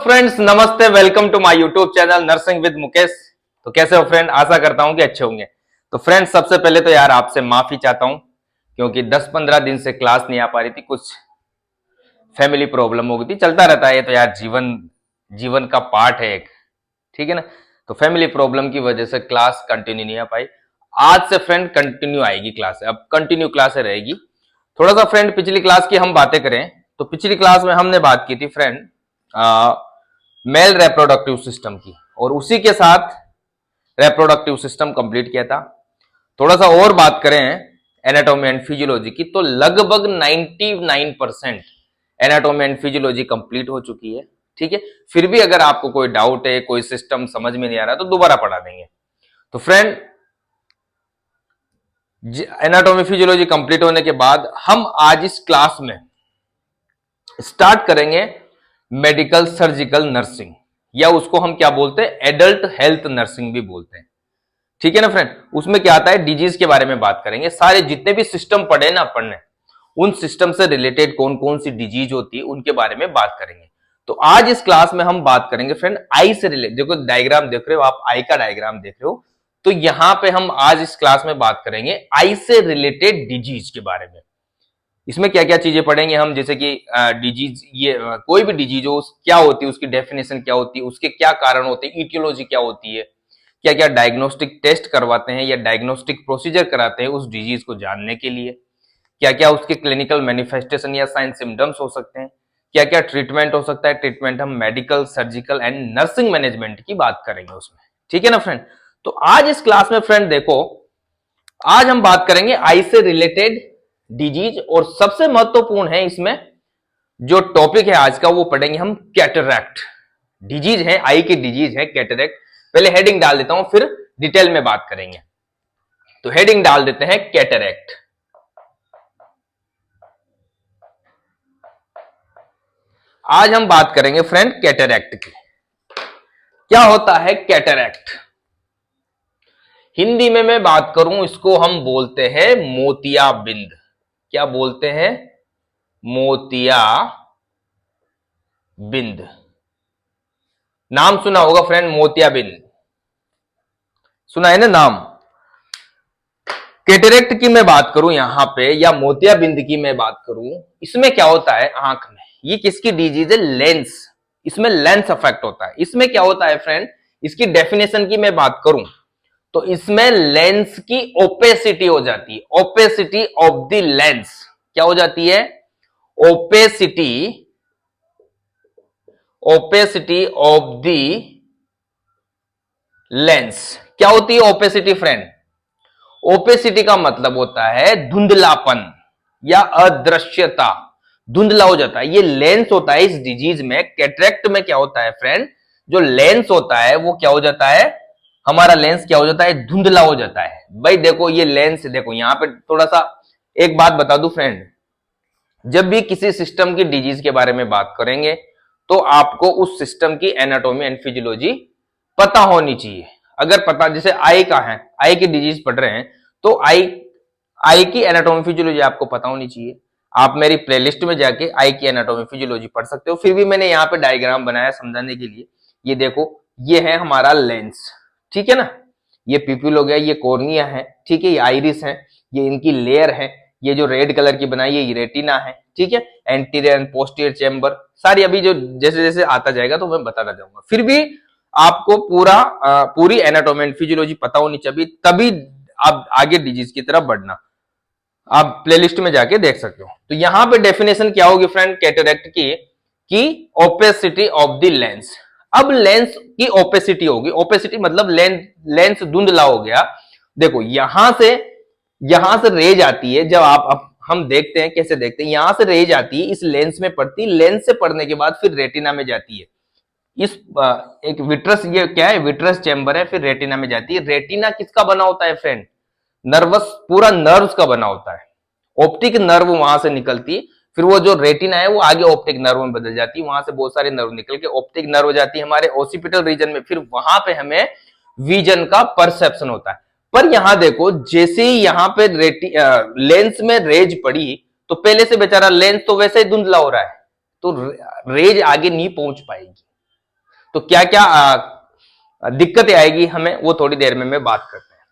Friends नमस्ते, welcome to my YouTube channel nursing with Mukesh. तो कैसे हो फ्रेंड, आशा करता हूं कि अच्छे होंगे। तो फ्रेंड्स सबसे पहले तो यार आपसे माफी चाहता हूं क्योंकि 10-15 दिन से क्लास नहीं आ पा रही थी, कुछ फैमिली प्रॉब्लम हो गई थी। चलता रहता है ये तो यार, जीवन का पार्ट है एक, ठीक है ना। तो फैमिली प्रॉब्लम की वजह से क्लास कंटिन्यू नहीं आ पाई। आज से फ्रेंड कंटिन्यू आएगी क्लास, अब कंटिन्यू क्लास रहेगी। थोड़ा सा फ्रेंड पिछली क्लास की हम बातें करें तो पिछली क्लास में हमने बात की थी फ्रेंड मेल रिप्रोडक्टिव सिस्टम की, और उसी के साथ रिप्रोडक्टिव सिस्टम कंप्लीट किया था। थोड़ा सा और बात करें एनाटॉमी एंड फिजियोलॉजी की, तो लगभग 99% एनाटॉमी एंड फिजियोलॉजी कंप्लीट हो चुकी है, ठीक है। फिर भी अगर आपको कोई डाउट है, कोई सिस्टम समझ में नहीं आ रहा तो दोबारा पढ़ा देंगे। तो फ्रेंड एनाटॉमी फिजियोलॉजी कंप्लीट होने के बाद हम आज इस क्लास में स्टार्ट करेंगे मेडिकल सर्जिकल नर्सिंग, या उसको हम क्या बोलते हैं, एडल्ट हेल्थ नर्सिंग भी बोलते हैं, ठीक है ना फ्रेंड। उसमें क्या आता है, डिजीज के बारे में बात करेंगे। सारे जितने भी सिस्टम पढ़े ना पढ़ने, उन सिस्टम से रिलेटेड कौन कौन सी डिजीज होती है उनके बारे में बात करेंगे। तो आज इस क्लास में हम बात करेंगे फ्रेंड आई से रिलेटेड। देखो डायग्राम देख रहे हो आप, आई का डायग्राम देख रहे हो, तो यहां पे हम आज इस क्लास में बात करेंगे आई से रिलेटेड डिजीज के बारे में। इसमें क्या क्या चीजें पढ़ेंगे हम, जैसे कि डिजीज, ये कोई भी डिजीज हो क्या होती है, उसकी डेफिनेशन क्या होती है, उसके क्या कारण होते हैं, इटियोलॉजी क्या होती है, क्या क्या डायग्नोस्टिक टेस्ट करवाते हैं या डायग्नोस्टिक प्रोसीजर कराते हैं उस डिजीज को जानने के लिए, क्या क्या उसके क्लिनिकल मैनिफेस्टेशन या साइन सिम्टम्स हो सकते हैं, क्या क्या ट्रीटमेंट हो सकता है। ट्रीटमेंट हम medical surgical and nursing management की बात करेंगे उसमें, ठीक है ना फ्रेंड। तो आज इस क्लास में फ्रेंड देखो, आज हम बात करेंगे आई से रिलेटेड डिजीज, और सबसे महत्वपूर्ण है इसमें जो टॉपिक है आज का, वो पढ़ेंगे हम कैटरैक्ट। डिजीज है, आई की डिजीज है कैटरैक्ट। पहले हेडिंग डाल देता हूं, फिर डिटेल में बात करेंगे। तो हेडिंग डाल देते हैं कैटरैक्ट। आज हम बात करेंगे फ्रेंड कैटरैक्ट की। क्या होता है कैटरैक्ट? हिंदी में मैं बात करूं, इसको हम बोलते हैं मोतियाबिंद। क्या बोलते हैं? मोतियाबिंद। नाम सुना होगा फ्रेंड, मोतियाबिंद सुना है ना नाम। कैटरैक्ट की मैं बात करूं यहां पे, या मोतियाबिंद की मैं बात करूं, इसमें क्या होता है आंख में, ये किसकी डिजीज है? लेंस। इसमें लेंस अफेक्ट होता है। इसमें क्या होता है फ्रेंड, इसकी डेफिनेशन की मैं बात करूं तो इसमें लेंस की ओपेसिटी हो जाती है। ओपेसिटी ऑफ द लेंस क्या हो जाती है? Opacity of the lens. क्या होती है ओपेसिटी फ्रेंड? ओपेसिटी का मतलब होता है धुंधलापन या अदृश्यता, धुंधला हो जाता है। ये लेंस होता है इस डिजीज में। कैटरैक्ट में क्या होता है फ्रेंड, जो लेंस होता है वो क्या हो जाता है, हमारा लेंस क्या हो जाता है, धुंधला हो जाता है। भाई देखो ये लेंस, देखो यहां पे थोड़ा सा एक बात बता दूं फ्रेंड, जब भी किसी सिस्टम की डिजीज के बारे में बात करेंगे तो आपको उस सिस्टम की एनाटॉमी एंड फिजियोलॉजी पता होनी चाहिए। अगर पता, जैसे आई का है, आई की डिजीज पढ़ रहे हैं तो आई की एनाटॉमी फिजियोलॉजी आपको पता होनी चाहिए। आप मेरी प्लेलिस्ट में जाके आई की एनाटॉमी फिजियोलॉजी पढ़ सकते हो। फिर भी मैंने यहाँ पे डायग्राम बनाया समझाने के लिए। ये देखो, ये है हमारा लेंस, ठीक है ना। ये पिप्यूल हो गया, ये कॉर्निया है, ठीक है, ये आइरिस है, ये इनकी लेयर है, ये जो रेड कलर की बनाई है ये रेटिना है, ठीक है। एंटीरियर एंड पोस्टीरियर चेंबर, सारी अभी जो जैसे जैसे आता जाएगा तो मैं बताना चाहूंगा। फिर भी आपको पूरी एनाटॉमी एंड फिजियोलॉजी पता होनी चाहिए, तभी आप आगे डिजीज की तरफ बढ़ना। आप प्लेलिस्ट में जाके देख सकते हो। तो यहां पे डेफिनेशन क्या होगी फ्रेंड कैटरैक्ट की, कि ओपेसिटी ऑफ द लेंस। अब लेंस की ओपेसिटी होगी, ओपेसिटी मतलब लेंस धुंधला हो गया। देखो यहां से रेज आती है, जब आप हम देखते हैं, कैसे देखते हैं, यहां से रेज आती है, इस लेंस में पड़ती है, लेंस से पड़ने के बाद फिर रेटिना में जाती है। इस एक विट्रस, ये क्या है, विट्रस चेंबर है, फिर रेटिना में जाती है। रेटिना किसका बना होता है फ्रेंड? नर्वस, पूरा नर्व्स का बना होता है। ऑप्टिक नर्व वहां से निकलती है, फिर वो जो रेटिना है वो आगे ऑप्टिक नर्व में बदल जाती है। वहां से बहुत सारे नर्व निकल के ऑप्टिक नर्व जाती है हमारे ओसिपिटल रीजन में, फिर वहां पे हमें विजन का परसेप्शन होता है। पर यहां देखो, जैसे ही यहां पे लेंस में रेज पड़ी, तो पहले से बेचारा लेंस तो वैसे ही धुंधला हो रहा है, तो रेज आगे नहीं पहुंच पाएगी। तो क्या क्या दिक्कतें आएगी हमें, वो थोड़ी देर में मैं बात करते हैं।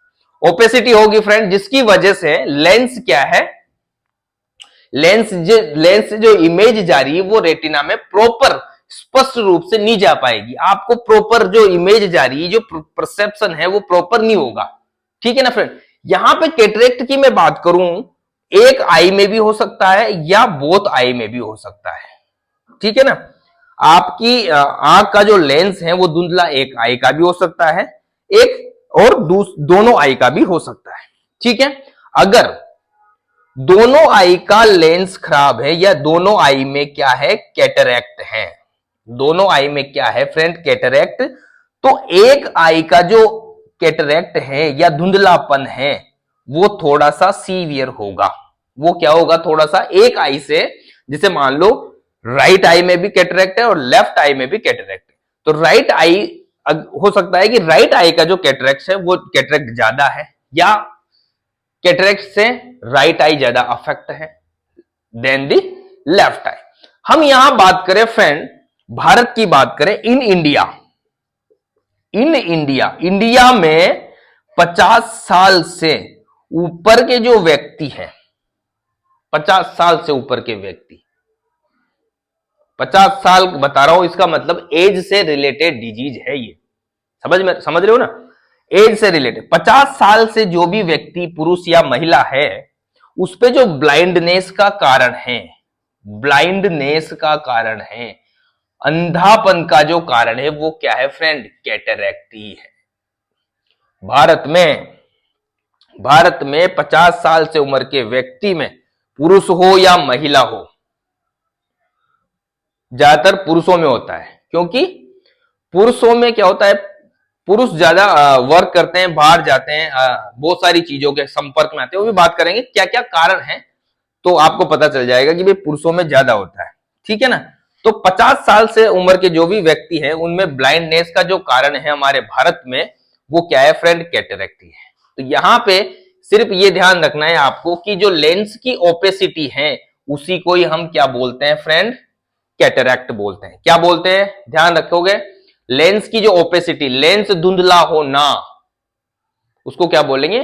ओपेसिटी होगी फ्रेंड जिसकी वजह से लेंस क्या है, लेंस जो इमेज जा रही है वो रेटिना में प्रॉपर स्पष्ट रूप से नहीं जा पाएगी। आपको प्रॉपर जो इमेज जा रही है, जो परसेप्शन है वो प्रॉपर नहीं होगा। ठीक है ना फ्रेंड। यहां पे कैटरेक्ट की मैं बात करूं, एक आई में भी हो सकता है या बोथ आई में भी हो सकता है। ठीक है ना। आपकी आंख का जो लेंस है वो धुंधला एक आई का भी हो सकता है, एक और दोनों आई का भी हो सकता है। ठीक है। अगर दोनों आई का लेंस खराब है या दोनों आई में क्या है, कैटरैक्ट है, दोनों आई में क्या है फ्रेंड, कैटरैक्ट, तो एक आई का जो कैटरैक्ट है या धुंधलापन है वो थोड़ा सा सीवियर होगा। वो क्या होगा, थोड़ा सा एक आई से, जिसे मान लो राइट आई में भी कैटरैक्ट है और लेफ्ट आई में भी कैटरैक्ट है, तो राइट आई हो सकता है कि राइट आई का जो कैटरैक्ट है वो कैटरैक्ट ज्यादा है, या कैटरैक्ट से राइट आई ज्यादा अफेक्ट है देन दी लेफ्ट आई। हम यहां बात करें फ्रेंड, भारत की बात करें, इन इंडिया में 50 साल से ऊपर के जो व्यक्ति हैं, 50 साल से ऊपर के व्यक्ति, 50 साल बता रहा हूं, इसका मतलब एज से रिलेटेड डिजीज है ये, समझ रहे हो ना, एज से रिलेटेड। 50 साल से जो भी व्यक्ति पुरुष या महिला है उस पे जो ब्लाइंडनेस का कारण है, ब्लाइंडनेस का कारण है, अंधापन का जो कारण है वो क्या है फ्रेंड, कैटरैक्ट ही है। भारत में 50 साल से उम्र के व्यक्ति में, पुरुष हो या महिला हो, ज्यादातर पुरुषों में होता है, क्योंकि पुरुषों में क्या होता है, पुरुष ज्यादा वर्क करते हैं, बाहर जाते हैं, बहुत सारी चीजों के संपर्क में आते हैं, वो भी बात करेंगे क्या क्या कारण है, तो आपको पता चल जाएगा कि भाई पुरुषों में ज्यादा होता है। ठीक है ना। तो 50 साल से उम्र के जो भी व्यक्ति हैं उनमें ब्लाइंडनेस का जो कारण है हमारे भारत में वो क्या है फ्रेंड, कैटरैक्ट ही है। तो यहां पे सिर्फ ये ध्यान रखना है आपको कि जो लेंस की ओपेसिटी है उसी को ही हम क्या बोलते हैं फ्रेंड, कैटरैक्ट बोलते हैं। क्या बोलते हैं, ध्यान रखोगे, लेंस की जो ओपेसिटी, लेंस धुंधला होना, उसको क्या बोलेंगे,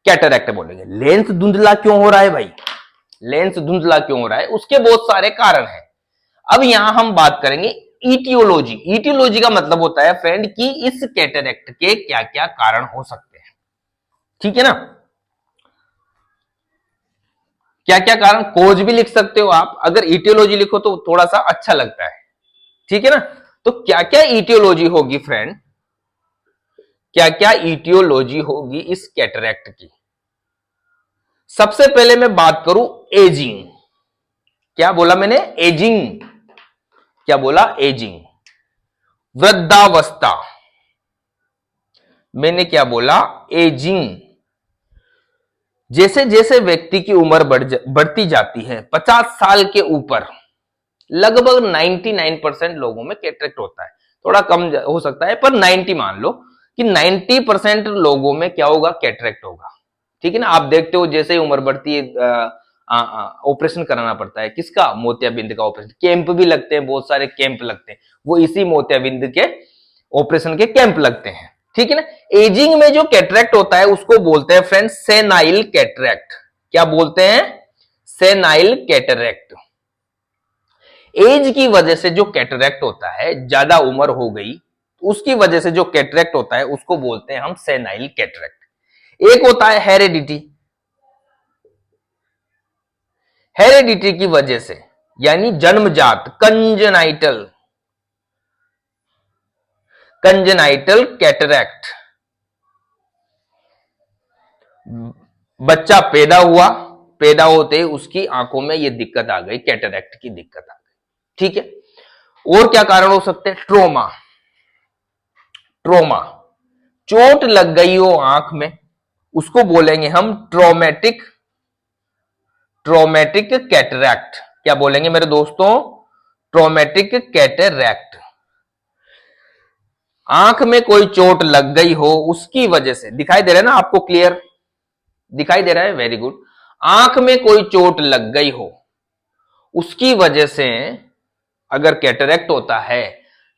कैटरैक्ट बोलेंगे। लेंस धुंधला क्यों हो रहा है भाई, लेंस धुंधला क्यों हो रहा है, उसके बहुत सारे कारण हैं। अब यहां हम बात करेंगे इटियोलॉजी। इटियोलॉजी का मतलब होता है फ्रेंड कि इस कैटरैक्ट के क्या क्या कारण हो सकते हैं। ठीक है ना। क्या क्या कारण, कोज भी लिख सकते हो आप, अगर इटियोलॉजी लिखो तो थोड़ा सा अच्छा लगता है। ठीक है ना। तो क्या क्या इटियोलॉजी होगी फ्रेंड, क्या क्या इटियोलॉजी होगी इस कैटरैक्ट की। सबसे पहले मैं बात करूं एजिंग। क्या बोला मैंने, एजिंग, क्या बोला, एजिंग, वृद्धावस्था, मैंने क्या बोला, एजिंग। जैसे जैसे व्यक्ति की उम्र बढ़ती जाती है, 50 साल के ऊपर लगभग 99% लोगों में कैटरेक्ट होता है, थोड़ा कम हो सकता है पर 90 मान लो कि 90% लोगों में क्या होगा, कैटरेक्ट होगा। ठीक है ना। आप देखते हो जैसे ही उम्र बढ़ती है ऑपरेशन कराना पड़ता है, किसका, मोतियाबिंद का ऑपरेशन, कैंप भी लगते हैं, बहुत सारे कैंप लगते हैं, वो इसी मोतियाबिंद के ऑपरेशन के कैंप लगते हैं। ठीक है ना। एजिंग में जो कैटरेक्ट होता है उसको बोलते हैं फ्रेंड्स सेनाइल कैटरेक्ट। क्या बोलते हैं, सेनाइल कैटरेक्ट। एज की वजह से जो कैटरेक्ट होता है, ज्यादा उम्र हो गई उसकी वजह से जो कैटरेक्ट होता है उसको बोलते हैं हम सेनाइल कैटरेक्ट। एक होता है हेरेडिटी, हेरेडिटी की वजह से, यानी जन्मजात, कंजेनाइटल, कंजेनाइटल कैटरेक्ट। बच्चा पैदा हुआ, पैदा होते ही उसकी आंखों में ये दिक्कत आ गई, कैटरेक्ट की दिक्कत आ गई। ठीक है। और क्या कारण हो सकते हैं, ट्रोमा, ट्रोमा, चोट लग गई हो आंख में, उसको बोलेंगे हम ट्रोमेटिक, ट्रोमेटिक कैटरेक्ट। क्या बोलेंगे मेरे दोस्तों, ट्रोमेटिक कैटरेक्ट। आंख में कोई चोट लग गई हो उसकी वजह से, दिखाई दे रहा है ना आपको, क्लियर दिखाई दे रहा है, वेरी गुड। आंख में कोई चोट लग गई हो उसकी वजह से अगर कैटरेक्ट होता है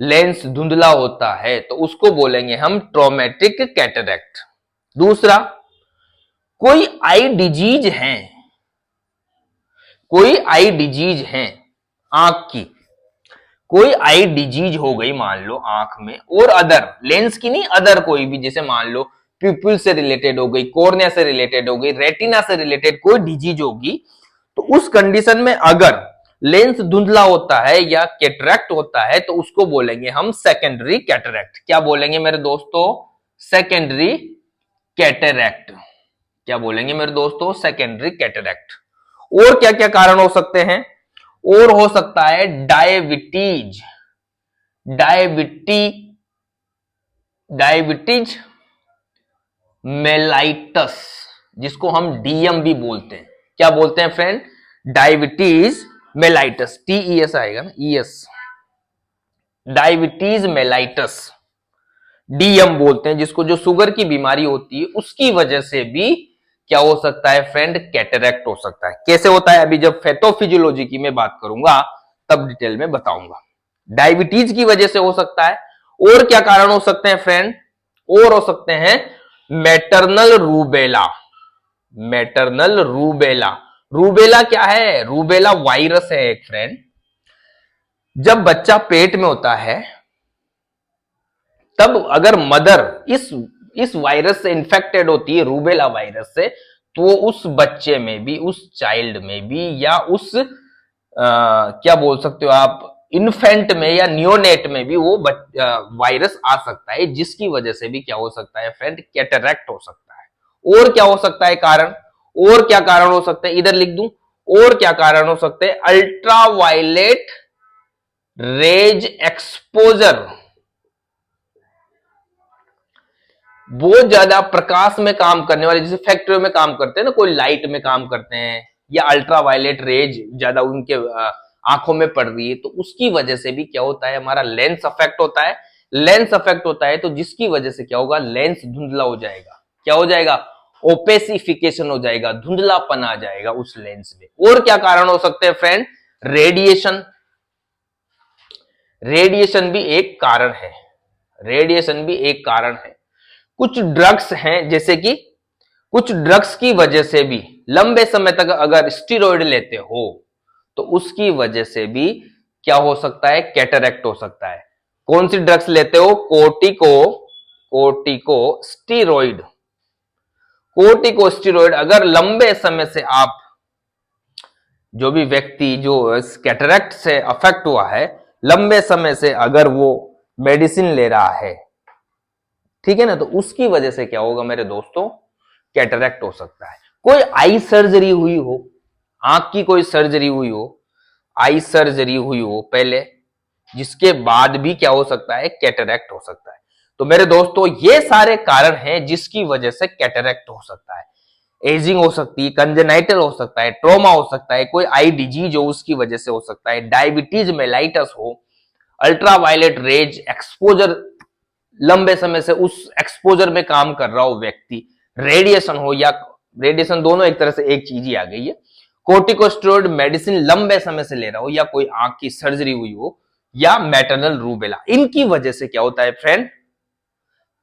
लेंस धुंधला होता है तो उसको बोलेंगे हम ट्रोमेटिक कैटरैक्ट। दूसरा, कोई आई डिजीज है, कोई आई डिजीज है आंख की, कोई आई डिजीज हो गई मान लो आंख में, और अदर, लेंस की नहीं, अदर कोई भी, जैसे मान लो प्यूपिल से रिलेटेड हो गई, कॉर्निया से रिलेटेड हो गई, रेटिना से रिलेटेड कोई डिजीज होगी, तो उस कंडीशन में अगर लेंस धुंधला होता है या कैटरैक्ट होता है तो उसको बोलेंगे हम सेकेंडरी कैटरैक्ट। क्या बोलेंगे मेरे दोस्तों? Secondary cataract. क्या बोलेंगे मेरे दोस्तों? Secondary cataract. और क्या क्या कारण हो सकते हैं? और हो सकता है डायबिटीज, डायबिटी डायबिटीज मेलाइटस, जिसको हम डीएम भी बोलते हैं। क्या बोलते हैं फ्रेंड? डायबिटीज मेलाइटस, टीईएस आएगा ना, ईएस, डायबिटीज मेलाइटस, डीएम बोलते हैं जिसको, जो शुगर की बीमारी होती है उसकी वजह से भी क्या हो सकता है फ्रेंड? कैटरैक्ट हो सकता है। कैसे होता है अभी जब पैथोफिजियोलॉजी की मैं बात करूंगा तब डिटेल में बताऊंगा। डायबिटीज की वजह से हो सकता है। और क्या कारण हो सकते हैं फ्रेंड? और हो सकते हैं maternal rubella, maternal rubella. Rubella क्या है? रूबेला वायरस है एक फ्रेंड। जब बच्चा पेट में होता है तब अगर मदर इस वायरस से इंफेक्टेड होती है, रूबेला वायरस से, तो उस बच्चे में भी, उस चाइल्ड में भी, या उस क्या बोल सकते हो आप, इन्फेंट में या नियोनेट में भी वो वायरस आ सकता है, जिसकी वजह से भी क्या हो सकता है फ्रेंड? कैटरैक्ट हो सकता है। और क्या हो सकता है कारण? और क्या कारण हो सकते हैं? इधर लिख दूं, और क्या कारण हो सकते हैं? अल्ट्रावायलेट रेज एक्सपोजर, बहुत ज्यादा प्रकाश में काम करने वाले, जैसे फैक्ट्रियों में काम करते हैं ना, कोई लाइट में काम करते हैं, या अल्ट्रावायलेट रेज ज्यादा उनके आंखों में पड़ रही है, तो उसकी वजह से भी क्या होता है? हमारा लेंस अफेक्ट होता है। लेंस अफेक्ट होता है तो जिसकी वजह से क्या होगा? लेंस धुंधला हो जाएगा। क्या हो जाएगा? ओपेसिफिकेशन हो जाएगा, धुंधलापन आ जाएगा उस लेंस में। और क्या कारण हो सकते हैं फ्रेंड? रेडिएशन, रेडिएशन भी एक कारण है, रेडिएशन भी एक कारण है। कुछ ड्रग्स हैं, जैसे कि कुछ ड्रग्स की वजह से भी लंबे समय तक अगर स्टीरॉयड लेते हो तो उसकी वजह से भी क्या हो सकता है? कैटरैक्ट हो सकता है। कौन सी ड्रग्स लेते हो? कोर्टिको स्टीरॉयड, कोर्टिको स्टीरॉयड अगर लंबे समय से आप, जो भी व्यक्ति जो कैटरैक्ट से अफेक्ट हुआ है, लंबे समय से अगर वो मेडिसिन ले रहा है, ठीक है ना, तो उसकी वजह से क्या होगा मेरे दोस्तों? कैटरैक्ट हो सकता है। कोई आई सर्जरी हुई हो, आंख की कोई सर्जरी हुई हो, आई सर्जरी हुई हो पहले, जिसके बाद भी क्या हो सकता है? कैटरैक्ट हो सकता है। तो मेरे दोस्तों ये सारे कारण हैं जिसकी वजह से कैटरैक्ट हो सकता है। एजिंग हो सकती है, कंजेनाइटल हो सकता है, ट्रोमा हो सकता है, कोई आई डिजीज हो उसकी वजह से हो सकता है, डायबिटीज मेलाइटस हो, अल्ट्रावायलेट रेज एक्सपोजर, लंबे समय से उस एक्सपोजर में काम कर रहा हो व्यक्ति, रेडिएशन हो, या रेडिएशन दोनों एक तरह से एक चीज ही आ गई है, कोर्टिकोस्टेरॉइड मेडिसिन लंबे समय से ले रहा हो, या कोई आंख की सर्जरी हुई हो, या मैटरनल रूबेला, इनकी वजह से क्या होता है फ्रेंड?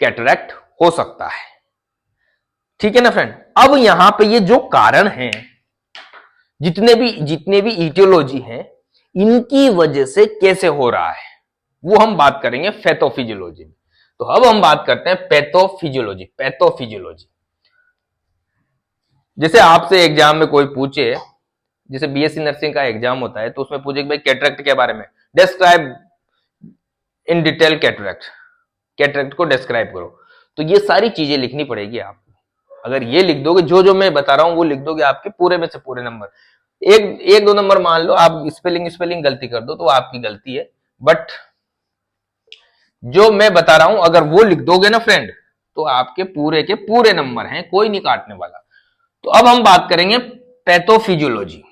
कैटरैक्ट हो सकता है। ठीक है ना फ्रेंड? अब यहां पे ये जो कारण हैं, जितने भी इटियोलॉजी हैं, इनकी वजह से कैसे हो रहा है वो हम बात करेंगे पैथोफिजियोलॉजी में। तो अब हम बात करते हैं पैथोफिजियोलॉजी। पैथोफिजियोलॉजी, जैसे आपसे एग्जाम में कोई पूछे, जैसे बीएससी नर्सिंग का एग्जाम होता है तो उसमें पूछे कि भाई कैटरैक्ट के बारे में describe in detail cataract, cataract को डिस्क्राइब करो, तो ये सारी चीजें लिखनी पड़ेगी आपको। अगर ये लिख दोगे, जो जो मैं बता रहा हूं वो लिख दोगे, आपके पूरे में से पूरे नंबर, एक एक दो नंबर मान लो आप स्पेलिंग गलती कर दो तो आपकी गलती है, बट जो मैं बता रहा हूं अगर वो लिख दोगे ना फ्रेंड, तो आपके पूरे के पूरे नंबर हैं, कोई नहीं काटने वाला। तो अब हम बात करेंगे पैथोफिजियोलॉजी,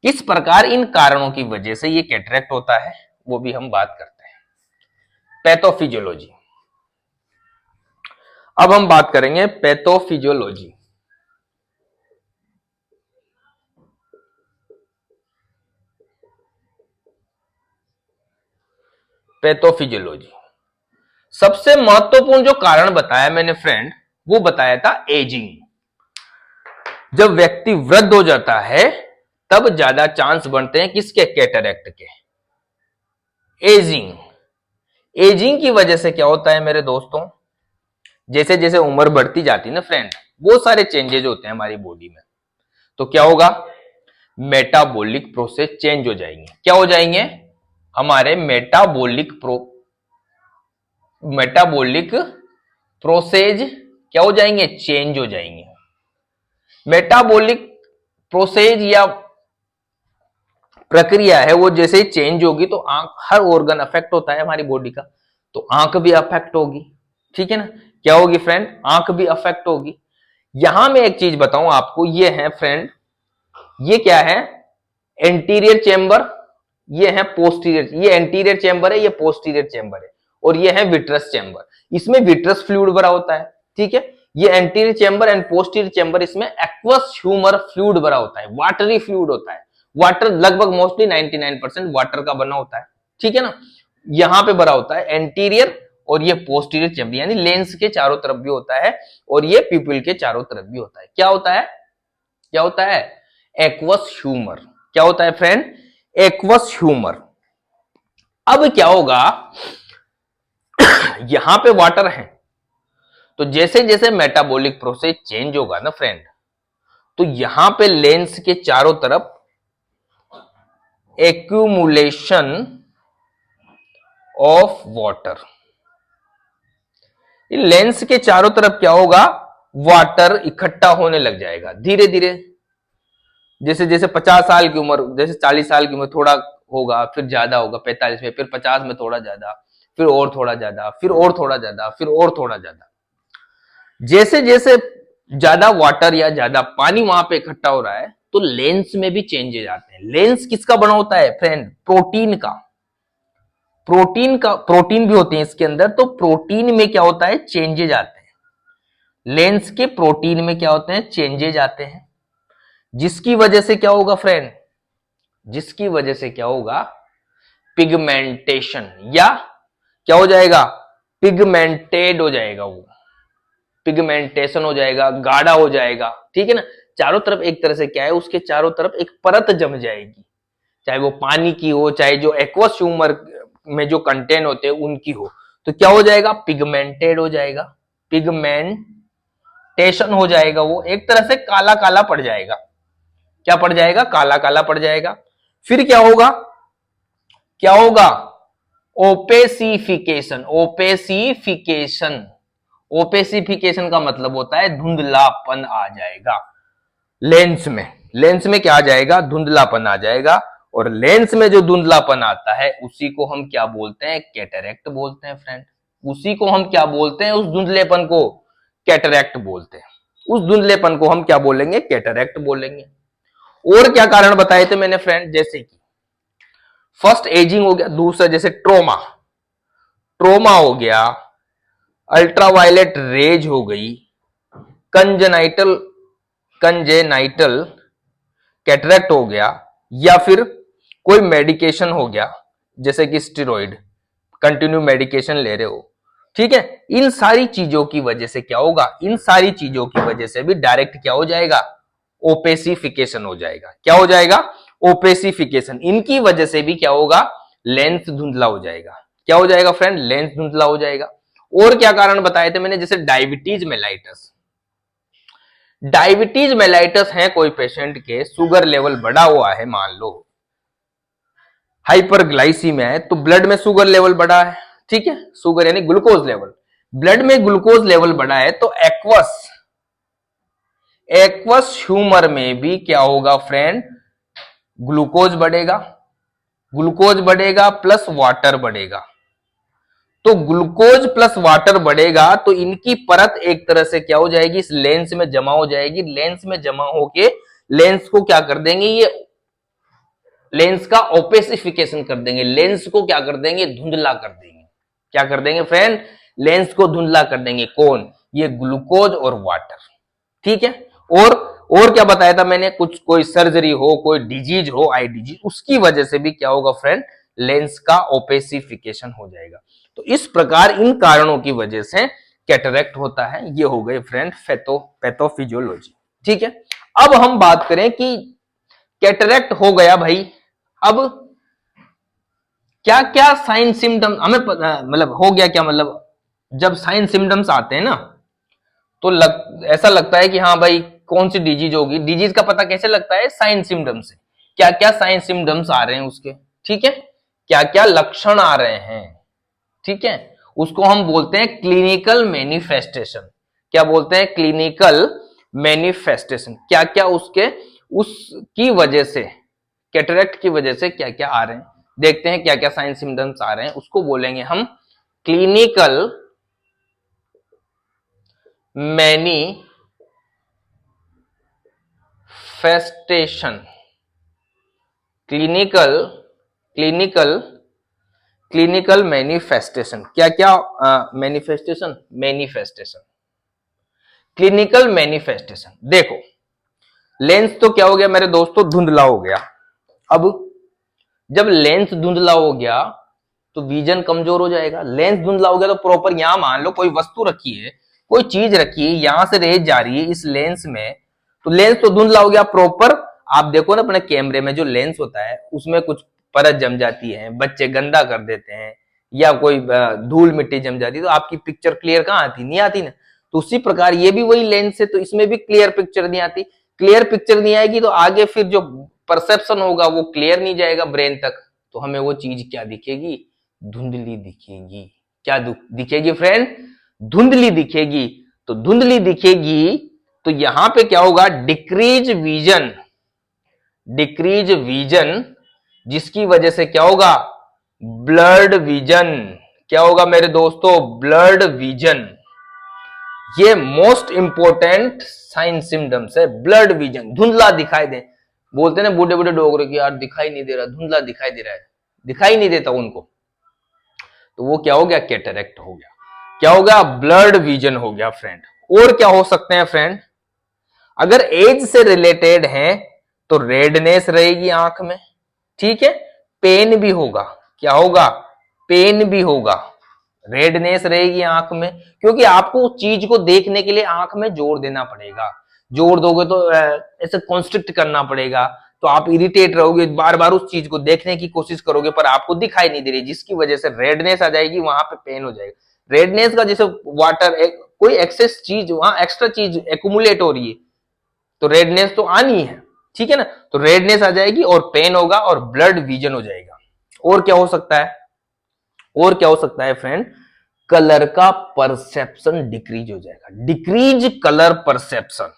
किस प्रकार इन कारणों की वजह से ये कैटरैक्ट होता है वो भी हम बात करते हैं। पैथोफिजियोलॉजी, अब हम बात करेंगे पैथोफिजियोलॉजी। पैथोफिजियोलॉजी। सबसे महत्वपूर्ण जो कारण बताया मैंने फ्रेंड, वो बताया था एजिंग। जब व्यक्ति वृद्ध हो जाता है तब ज्यादा चांस बनते हैं किसके? कैटरैक्ट के। एजिंग, एजिंग की वजह से क्या होता है मेरे दोस्तों, जैसे जैसे उम्र बढ़ती जाती है ना फ्रेंड, बहुत सारे चेंजेस होते हैं हमारी बॉडी में। तो क्या होगा? मेटाबॉलिक प्रोसेस चेंज हो जाएंगे। क्या हो जाएंगे? हमारे मेटाबॉलिक प्रोसेस क्या हो जाएंगे? चेंज हो जाएंगे। मेटाबॉलिक प्रोसेस या प्रक्रिया है वो जैसे ही चेंज होगी तो आंख, हर ऑर्गन अफेक्ट होता है हमारी बॉडी का, तो आंख भी अफेक्ट होगी। ठीक है ना? क्या होगी फ्रेंड? आंख भी अफेक्ट होगी। यहां मैं एक चीज बताऊं आपको, ये है फ्रेंड, ये क्या है? एंटीरियर चेंबर, ये है पोस्टीरियर, ये एंटीरियर चेंबर है, ये पोस्टीरियर चेंबर है, और ये है विट्रस चेंबर। इसमें विट्रस फ्लूइड भरा होता है। ठीक है? ये anterior chamber and posterior chamber, इसमें एक्वस ह्यूमर फ्लूइड भरा होता है, वाटरी फ्लूइड होता है। वाटर लगभग मोस्टली 99% वाटर का बना होता है। ठीक है ना? यहां पे भरा होता है एंटीरियर, और ये पोस्टीरियर चेंबर, यानी लेंस के चारों तरफ भी होता है, और ये प्यूपिल के चारों तरफ भी होता है। क्या होता है? क्या होता है? Aqueous humour. क्या होता है फ्रेंड? Aqueous humour. अब क्या होगा? यहां पे वाटर है, तो जैसे जैसे मेटाबॉलिक प्रोसेस चेंज होगा ना फ्रेंड, तो यहां पे लेंस के चारों तरफ एक्यूमुलेशन ऑफ वाटर, लेंस के चारों तरफ क्या होगा? वाटर इकट्ठा होने लग जाएगा धीरे धीरे। जैसे जैसे 50 साल की उम्र, जैसे 40 साल की उम्र थोड़ा होगा, फिर ज्यादा होगा 45 में, फिर 50 में थोड़ा ज्यादा, फिर और थोड़ा ज्यादा, फिर और थोड़ा ज्यादा, फिर और थोड़ा ज्यादा। जैसे जैसे ज्यादा वाटर या ज्यादा पानी वहां पे इकट्ठा हो रहा है, तो लेंस में भी चेंजेस आते हैं। लेंस किसका बना होता है फ्रेंड? प्रोटीन का। प्रोटीन भी होते हैं इसके अंदर, तो प्रोटीन में क्या होता है? चेंजेज आते हैं। लेंस के प्रोटीन में क्या होते हैं? चेंजेज आते हैं, जिसकी वजह से क्या होगा फ्रेंड? जिसकी वजह से क्या होगा? पिगमेंटेशन, या क्या हो जाएगा? पिगमेंटेड हो जाएगा, वो पिगमेंटेशन हो जाएगा, गाढ़ा हो जाएगा। ठीक है ना? चारों तरफ एक तरह से क्या है, उसके चारों तरफ एक परत जम जाएगी, चाहे वो पानी की हो, चाहे जो एक्वस ह्यूमर में जो कंटेन होते हैं उनकी हो। तो क्या हो जाएगा? पिगमेंटेड हो जाएगा, पिगमेंटेशन हो जाएगा, वो एक तरह से काला काला पड़ जाएगा। क्या पड़ जाएगा? काला काला पड़ जाएगा। फिर क्या होगा? क्या होगा? ओपेसिफिकेशन। ओपेसिफिकेशन, ओपेसिफिकेशन का मतलब होता है धुंधलापन आ जाएगा लेंस में। लेंस में क्या आ जाएगा? धुंधलापन आ जाएगा, और लेंस में जो धुंधलापन आता है उसी को हम क्या बोलते हैं? कैटरैक्ट बोलते हैं फ्रेंड। उसी को हम क्या बोलते हैं? उस धुंधलेपन को कैटरैक्ट बोलते हैं। उस धुंधलेपन को हम क्या बोलेंगे? कैटरैक्ट बोलेंगे। और क्या कारण बताए थे मैंने फ्रेंड? जैसे कि फर्स्ट एजिंग हो गया, दूसरा जैसे ट्रोमा, ट्रोमा हो गया, अल्ट्रावायलेट रेज हो गई, कंजेनाइटल कैटरैक्ट हो गया, या फिर कोई मेडिकेशन हो गया जैसे कि स्टेरॉइड, कंटिन्यू मेडिकेशन ले रहे हो। ठीक है? इन सारी चीजों की वजह से क्या होगा? इन सारी चीजों की वजह से भी डायरेक्ट क्या हो जाएगा? ओपेसिफिकेशन हो जाएगा। क्या हो जाएगा? ओपेसिफिकेशन। इनकी वजह से भी क्या होगा? लेंस धुंधला हो जाएगा। क्या हो जाएगा फ्रेंड? लेंस धुंधला हो जाएगा। और क्या कारण बताए थे मैंने? जैसे डायबिटीज मेलाइटस। डायबिटीज मेलाइटस है कोई पेशेंट के, शुगर लेवल बढ़ा हुआ है, मान लो हाइपरग्लाइसीमिया है, तो ब्लड में शुगर लेवल बढ़ा है। ठीक है? शुगर यानी ग्लूकोज लेवल, ब्लड में ग्लूकोज लेवल बढ़ा है, तो एक्वस ह्यूमर में भी क्या होगा फ्रेंड? ग्लूकोज बढ़ेगा। ग्लूकोज बढ़ेगा प्लस वाटर बढ़ेगा, तो ग्लूकोज प्लस वाटर बढ़ेगा, तो इनकी परत एक तरह से क्या हो जाएगी? इस लेंस में जमा हो जाएगी। लेंस में जमा होके लेंस को क्या कर देंगे? ये लेंस का ओपेसिफिकेशन कर देंगे, लेंस को क्या कर देंगे? धुंधला कर देंगे। क्या कर देंगे फ्रेंड? लेंस को धुंधला कर देंगे। कौन? ये ग्लूकोज और वाटर। ठीक है? और क्या बताया था मैंने? कुछ कोई सर्जरी हो, कोई डिजीज हो, आई डिजीज, उसकी वजह से भी क्या होगा फ्रेंड? लेंस का ओपेसिफिकेशन हो जाएगा। तो इस प्रकार इन कारणों की वजह से कैटरेक्ट होता है। ये हो गए फ्रेंड पैथोफिजियोलॉजी। ठीक है, अब हम बात करें कि कैटरेक्ट हो गया भाई, अब क्या क्या साइन सिम्टम हमें मतलब हो गया क्या, मतलब जब साइन सिम्टम्स आते हैं ना तो ऐसा लगता है कि हाँ भाई कौन सी डिजीज होगी। डिजीज का पता कैसे लगता है? साइन सिम्टम से। क्या क्या साइन सिम्टम्स आ रहे हैं उसके, ठीक है, क्या क्या लक्षण आ रहे हैं, ठीक है, उसको हम बोलते हैं क्लिनिकल मैनिफेस्टेशन। क्या बोलते हैं? Clinical manifestation. क्या क्या उसकी वजह से, कैटरेक्ट की वजह से क्या क्या आ रहे हैं, देखते हैं क्या क्या साइन सिम्टम्स आ रहे हैं, उसको बोलेंगे हम क्लिनिकल मैनिफेस्टेशन। Clinical manifestation. क्या क्या मैनिफेस्टेशन क्लिनिकल मैनिफेस्टेशन। देखो लेंस तो क्या हो गया मेरे दोस्तों? धुंधला हो गया। अब जब लेंस धुंधला हो गया तो विजन कमजोर हो जाएगा। लेंस धुंधला हो गया तो प्रॉपर, यहां मान लो कोई वस्तु रखी है, कोई चीज रखी है, यहां से रेज जा रही है इस लेंस में, तो लेंस तो धुंधला हो गया प्रॉपर। आप देखो ना अपने कैमरे में जो लेंस होता है उसमें कुछ परत जम जाती है, बच्चे गंदा कर देते हैं, या कोई धूल मिट्टी जम जाती है, तो आपकी पिक्चर क्लियर कहां आती? नहीं आती ना। तो उसी प्रकार ये भी वही लेंस है, तो इसमें भी क्लियर पिक्चर नहीं आती। क्लियर पिक्चर नहीं आएगी तो आगे फिर जो परसेप्शन होगा वो क्लियर नहीं जाएगा ब्रेन तक, तो हमें वो चीज क्या दिखेगी? धुंधली दिखेगी। क्या दिखेगी फ्रेंड? धुंधली दिखेगी। तो धुंधली दिखेगी तो यहां पे क्या होगा? डिक्रीज विजन, जिसकी वजह से क्या होगा? Blood vision. क्या होगा मेरे दोस्तों? Blood vision. ये मोस्ट इंपोर्टेंट साइन सिम्टम्स है, ब्लड विजन, धुंधला दिखाई दे। बोलते हैं ना बूढ़े बूढ़े डोगरे की, यार दिखाई नहीं दे रहा, धुंधला दिखाई दे रहा है, दिखाई नहीं देता उनको, तो वो क्या हो गया? कैटरेक्ट हो गया। क्या हो गया? ब्लड विजन हो गया फ्रेंड। और क्या हो सकते हैं फ्रेंड? अगर एज से रिलेटेड है तो रेडनेस रहेगी आंख में, ठीक है, पेन भी होगा। क्या होगा? पेन भी होगा, रेडनेस रहेगी आंख में, क्योंकि आपको उस चीज को देखने के लिए आंख में जोर देना पड़ेगा। जोर दोगे तो ऐसे कॉन्स्ट्रिक्ट करना पड़ेगा, तो आप इरिटेट रहोगे, बार बार उस चीज को देखने की कोशिश करोगे पर आपको दिखाई नहीं दे रही, जिसकी वजह से रेडनेस आ जाएगी, वहां पे पेन हो जाएगा। रेडनेस का जैसे वाटर कोई एक्सेस चीज, वहां एक्स्ट्रा चीज एक्यूमुलेट हो रही है, तो रेडनेस तो आनी है, ठीक है ना। तो रेडनेस आ जाएगी और पेन होगा और ब्लड विजन हो जाएगा। और क्या हो सकता है? और क्या हो सकता है फ्रेंड? कलर का परसेप्शन डिक्रीज हो जाएगा। Decrease colour perception,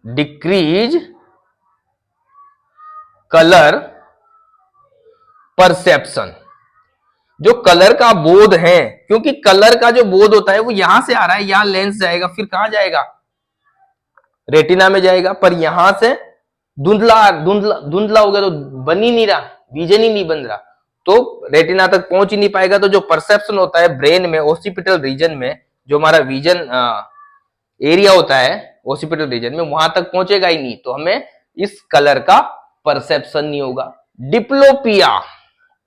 decrease colour perception. जो कलर का बोध है, क्योंकि कलर का जो बोध होता है वो यहां से आ रहा है, यहां लेंस जाएगा, फिर कहां जाएगा? रेटिना में जाएगा, पर यहां से धुंधला धुंधला धुंधला हो गया तो बन ही नहीं रहा, विजन ही नहीं बन रहा, तो रेटिना तक पहुंच ही नहीं पाएगा। तो जो परसेप्शन होता है ब्रेन में, ओसिपिटल रीजन में, जो हमारा विजन एरिया होता है ओसिपिटल रीजन में, वहां तक पहुंचेगा ही नहीं, तो हमें इस कलर का परसेप्शन नहीं होगा। डिप्लोपिया।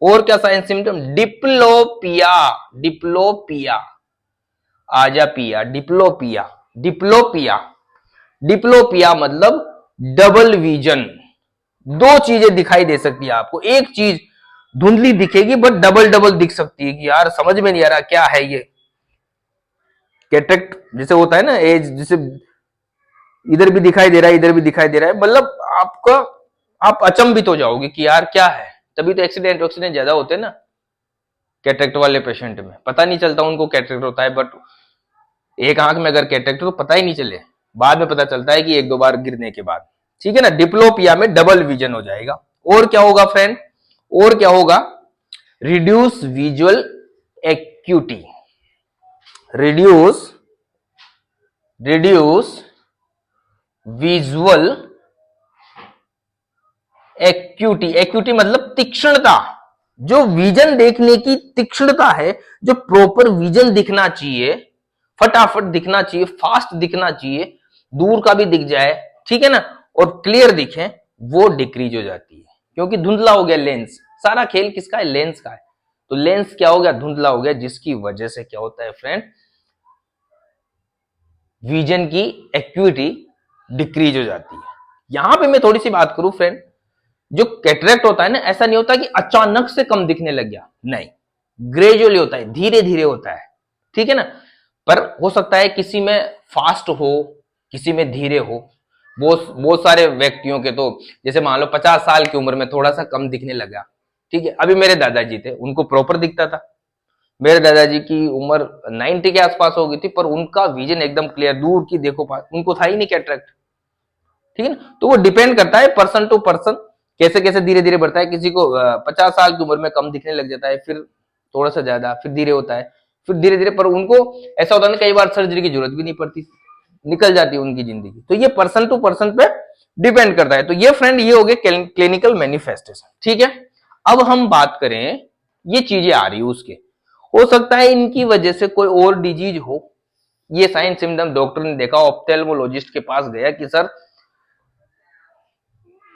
और क्या साइन सिम्टम? डिप्लोपिया। डिप्लोपिया, आजा पिया, डिप्लोपिया। डिप्लोपिया, डिप्लोपिया मतलब डबल विजन। दो चीजें दिखाई दे सकती है आपको, एक चीज धुंधली दिखेगी बट डबल डबल दिख सकती है कि यार समझ में नहीं आ रहा क्या है ये। कैटरेक्ट जैसे होता है ना, एज जैसे इधर भी दिखाई दे रहा है, इधर भी दिखाई दे रहा है, मतलब आपका आप अचंभित हो जाओगे कि यार क्या है। तभी तो एक्सीडेंट ज्यादा होते हैं ना कैटरेक्ट वाले पेशेंट में, पता नहीं चलता उनको कैटरेक्ट होता है, बट एक आंख में अगर कैटरेक्ट तो पता ही नहीं चले, बाद में पता चलता है कि एक दो बार गिरने के बाद, ठीक है ना। डिप्लोपिया में डबल विजन हो जाएगा। और क्या होगा फ्रेंड? और क्या होगा? Reduce visual acuity. Reduce visual acuity. Acuity मतलब तीक्ष्णता, जो विजन देखने की तीक्ष्णता है, जो प्रॉपर विजन दिखना चाहिए, फटाफट दिखना चाहिए, फास्ट दिखना चाहिए, दूर का भी दिख जाए, ठीक है ना, और क्लियर दिखे, वो डिक्रीज हो जाती है, क्योंकि धुंधला हो गया लेंस, सारा खेल किसका है? लेंस का है। तो लेंस क्या हो गया? धुंधला हो गया, जिसकी वजह से क्या होता है फ्रेंड? विजन की एक्यूटी डिक्रीज हो जाती है। यहां पे मैं थोड़ी सी बात करूं फ्रेंड, जो कैटरेक्ट होता है ना, ऐसा नहीं होता कि अचानक से कम दिखने लग गया, नहीं, ग्रेजुअली होता है, धीरे धीरे होता है, ठीक है ना। पर हो सकता है किसी में फास्ट हो, किसी में धीरे हो। बहुत बहुत सारे व्यक्तियों के तो जैसे मान लो 50 साल की उम्र में थोड़ा सा कम दिखने लगा, ठीक है। अभी मेरे दादाजी थे, उनको प्रॉपर दिखता था। मेरे दादाजी की उम्र 90 के आसपास हो गई थी, पर उनका विजन एकदम क्लियर, दूर की देखो पास, उनको था ही नहीं कैटरेक्ट, ठीक है ना। तो वो डिपेंड करता है पर्सन टू पर्सन, कैसे कैसे धीरे धीरे बढ़ता है। किसी को 50 साल की उम्र में कम दिखने लग जाता है, फिर थोड़ा सा ज्यादा, फिर धीरे होता है, फिर धीरे धीरे। पर उनको ऐसा होता है ना, कई बार सर्जरी की जरूरत भी नहीं पड़ती, निकल जाती है उनकी जिंदगी। तो ये पर्सन टू पर्सन पे डिपेंड करता है। तो ये फ्रेंड ये हो गए क्लिनिकल मैनिफेस्टेशन, ठीक है। अब हम बात करें, ये चीजें आ रही है उसके, हो सकता है इनकी वजह से कोई और डिजीज हो। ये साइन सिम्टम डॉक्टर ने देखा, ऑप्थेल्मोलॉजिस्ट के पास गया कि सर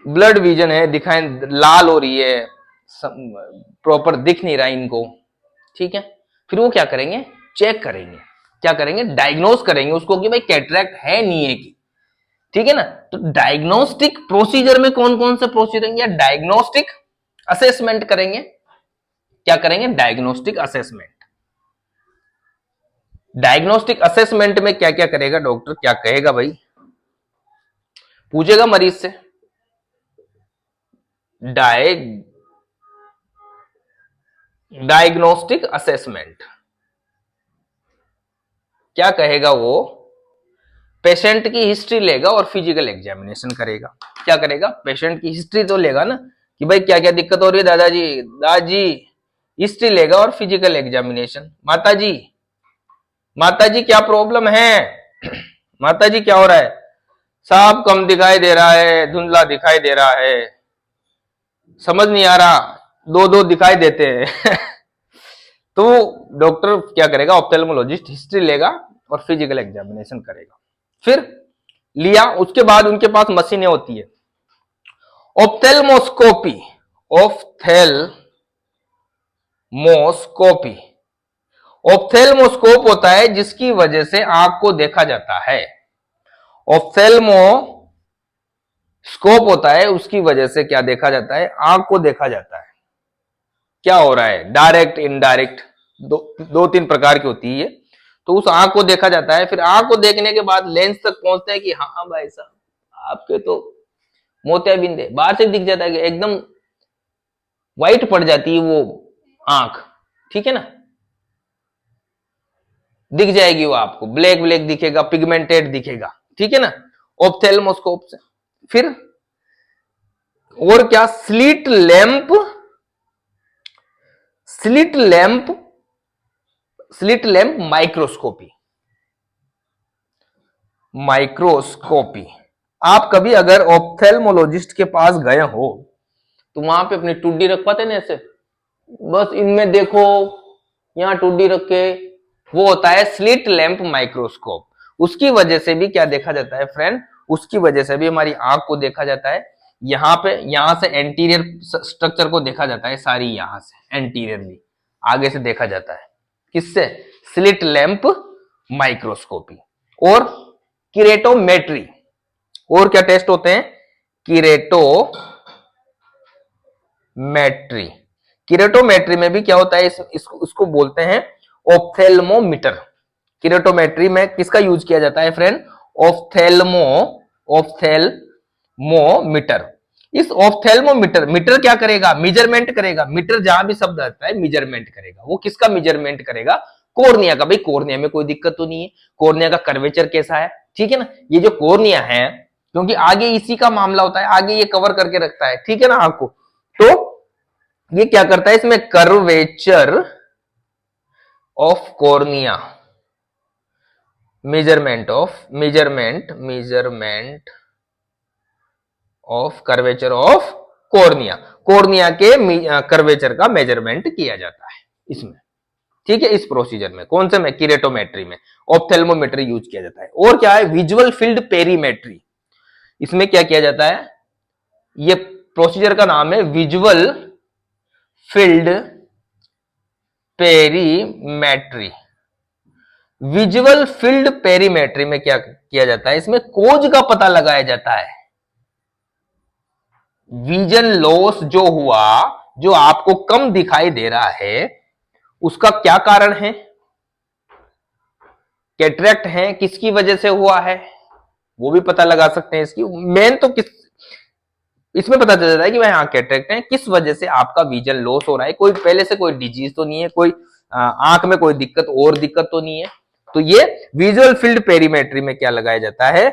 ब्लड विजन है, दिखाएं लाल हो रही है, प्रॉपर दिख नहीं रहा इनको, ठीक है। फिर वो क्या करेंगे? चेक करेंगे, क्या करेंगे? डायग्नोस करेंगे उसको कि भाई कैटरेक्ट है नहीं है कि, ठीक है ना। तो डायग्नोस्टिक प्रोसीजर में कौन कौन से प्रोसीजर या डायग्नोस्टिक असेसमेंट करेंगे, क्या करेंगे? Diagnostic assessment. डायग्नोस्टिक असेसमेंट में क्या क्या करेगा डॉक्टर, क्या कहेगा भाई? पूछेगा मरीज से, डायग्नोस्टिक असेसमेंट क्या कहेगा? वो पेशेंट की हिस्ट्री लेगा और फिजिकल एग्जामिनेशन करेगा। क्या करेगा? पेशेंट की हिस्ट्री तो लेगा ना, कि भाई क्या क्या दिक्कत हो रही है दादाजी, दादी, हिस्ट्री लेगा और फिजिकल एग्जामिनेशन। माताजी, माताजी क्या प्रॉब्लम है? माताजी क्या हो रहा है? साफ कम दिखाई दे रहा है, धुंधला दिखाई दे रहा है, समझ नहीं आ रहा, दो दो दिखाई देते हैं। तो डॉक्टर क्या करेगा? ऑप्थेल्मोलॉजिस्ट हिस्ट्री लेगा और फिजिकल एग्जामिनेशन करेगा। फिर लिया, उसके बाद उनके पास मशीनें होती है, ऑप्थेल्मोस्कोपी, ऑप्थेल्मोस्कोपी। ऑप्थेल्मोस्कोप होता है जिसकी वजह से आंख को देखा जाता है। ऑप्थेल्मोस्कोप होता है उसकी वजह से क्या देखा जाता है? आंख को देखा जाता है। क्या हो रहा है? डायरेक्ट, इनडायरेक्ट, दो तीन प्रकार की होती है। तो उस आंख को देखा जाता है। फिर आंख को देखने के बाद लेंस तक पहुंचते हैं कि हाँ भाई साहब आपके तो मोतियाबिंद है, बाहर से दिख जाता है कि एकदम व्हाइट पड़ जाती है वो आंख, ठीक है ना, दिख जाएगी वो आपको, ब्लैक ब्लैक दिखेगा, पिगमेंटेड दिखेगा, ठीक है ना, ऑप्थेल्मोस्कोप से। फिर और क्या? Slit lamp, slit lamp, slit lamp microscopy, microscopy. आप कभी अगर ऑप्थेल्मोलॉजिस्ट के पास गए हो तो वहां पे अपनी टुड्डी रख पाते ना ऐसे, बस इनमें देखो, यहां टुड्डी रख के, वो होता है स्लिट लैंप माइक्रोस्कोप। उसकी वजह से भी क्या देखा जाता है फ्रेंड? उसकी वजह से भी हमारी आंख को देखा जाता है। यहां पे, यहां से एंटीरियर स्ट्रक्चर को देखा जाता है, सारी यहां से एंटीरियरली आगे से देखा जाता है, किससे? Slit lamp microscopy. और किरेटोमेट्री, और क्या टेस्ट होते हैं? किरेटोमेट्री। किरेटोमेट्री में भी क्या होता है? इसको बोलते हैं ऑप्थेल्मोमीटर। किरेटोमेट्री में किसका यूज किया जाता है फ्रेंड? ऑप्थेल्मोमीटर। इस ऑप्थेल्मोमीटर, मीटर क्या करेगा? मेजरमेंट करेगा। मीटर जहां भी शब्द आता है मेजरमेंट करेगा। वो किसका मेजरमेंट करेगा? कोर्निया का। भाई कोर्निया में कोई दिक्कत तो नहीं है, कोर्निया का कर्वेचर कैसा है, ठीक है ना। ये जो कोर्निया है, क्योंकि आगे इसी का मामला होता है, आगे ये कवर करके रखता है, ठीक है ना, आंख को। तो ये क्या करता है? इसमें curvature of cornea, measurement of curvature of cornea, cornea के कर्वेचर का मेजरमेंट किया जाता है इसमें, ठीक है। इस प्रोसीजर में, कौन से में? किरेटोमेट्री में ऑप्थेल्मोमेट्री यूज किया जाता है। और क्या है? Visual field perimetry. इसमें क्या किया जाता है? ये प्रोसीजर का नाम है visual field perimetry. Visual field perimetry में क्या किया जाता है, इसमें कोज का पता लगाया जाता है। विजन लॉस जो हुआ, जो आपको कम दिखाई दे रहा है, उसका क्या कारण है? कैटरेक्ट है, किसकी वजह से हुआ है वो भी पता लगा सकते हैं। इसकी मेन तो किस, इसमें पता चल जाता है कि भाई हाँ कैटरेक्ट है, किस वजह से आपका विजन लॉस हो रहा है। कोई पहले से कोई डिजीज तो नहीं है, कोई आंख में कोई दिक्कत और दिक्कत तो नहीं है। तो ये विजुअल फील्ड पेरीमेट्री में क्या लगाया जाता है,